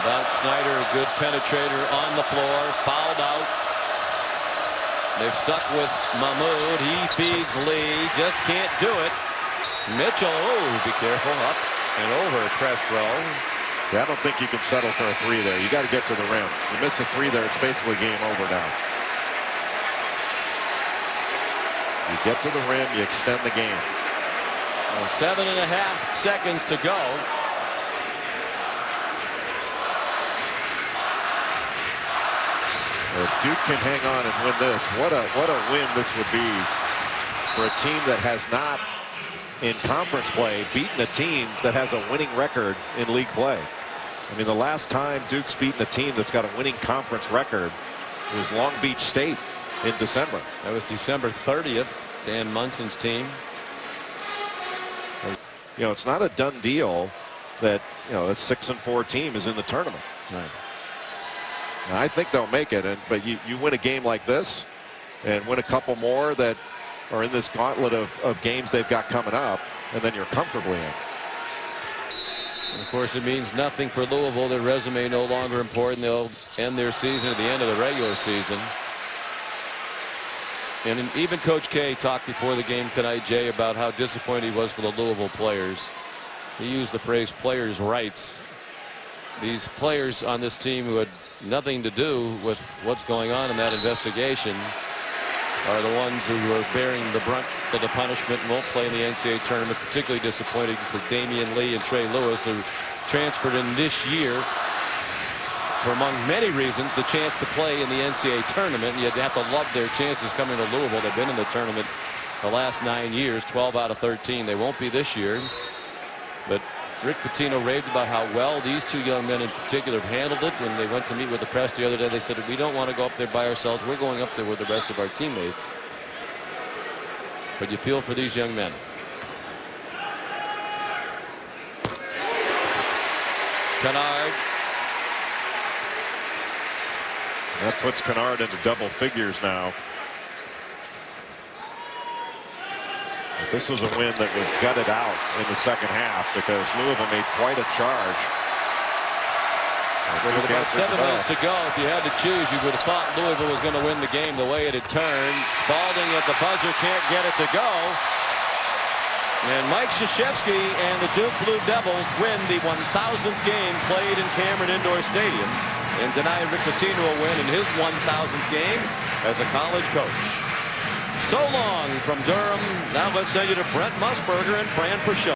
About Snyder, a good penetrator on the floor, fouled out. They've stuck with Mahmoud. He feeds Lee, just can't do it. Mitchell, oh, be careful, up and over press row. Yeah, I don't think you can settle for a 3 there. You got to get to the rim. You miss a 3 there, it's basically game over now. You get to the rim, you extend the game. Well, 7.5 seconds to go. If Duke can hang on and win this, what a win this would be for a team that has not, in conference play, beaten a team that has a winning record in league play. I mean, the last time Duke's beaten a team that's got a winning conference record was Long Beach State in December. That was December 30th, Dan Munson's team. You know, it's not a done deal that, you know, a 6-4 team is in the tournament. Right. I think they'll make it, but you win a game like this, and win a couple more that are in this gauntlet of games they've got coming up, and then you're comfortably in. And of course, it means nothing for Louisville. Their resume no longer important. They'll end their season at the end of the regular season. And even Coach K talked before the game tonight, Jay, about how disappointed he was for the Louisville players. He used the phrase players' rights. These players on this team who had nothing to do with what's going on in that investigation are the ones who are bearing the brunt of the punishment and won't play in the NCAA tournament. Particularly disappointed for Damian Lee and Trey Lewis, who transferred in this year for, among many reasons, the chance to play in the NCAA tournament. You'd have to love their chances coming to Louisville. They've been in the tournament the last 9 years, 12 out of 13. They won't be this year. But Rick Pitino raved about how well these two young men in particular have handled it. When they went to meet with the press the other day, they said, we don't want to go up there by ourselves. We're going up there with the rest of our teammates. But you feel for these young men. Kennard. That puts Kennard into double figures now. But this was a win that was gutted out in the second half because Louisville made quite a charge. With about 7 minutes to go, if you had to choose, you would have thought Louisville was going to win the game the way it had turned. Spalding at the buzzer can't get it to go. And Mike Krzyzewski and the Duke Blue Devils win the 1,000th game played in Cameron Indoor Stadium and deny Rick Pitino a win in his 1,000th game as a college coach. So long from Durham. Now let's send you to Brent Musburger and Fran Frascheau.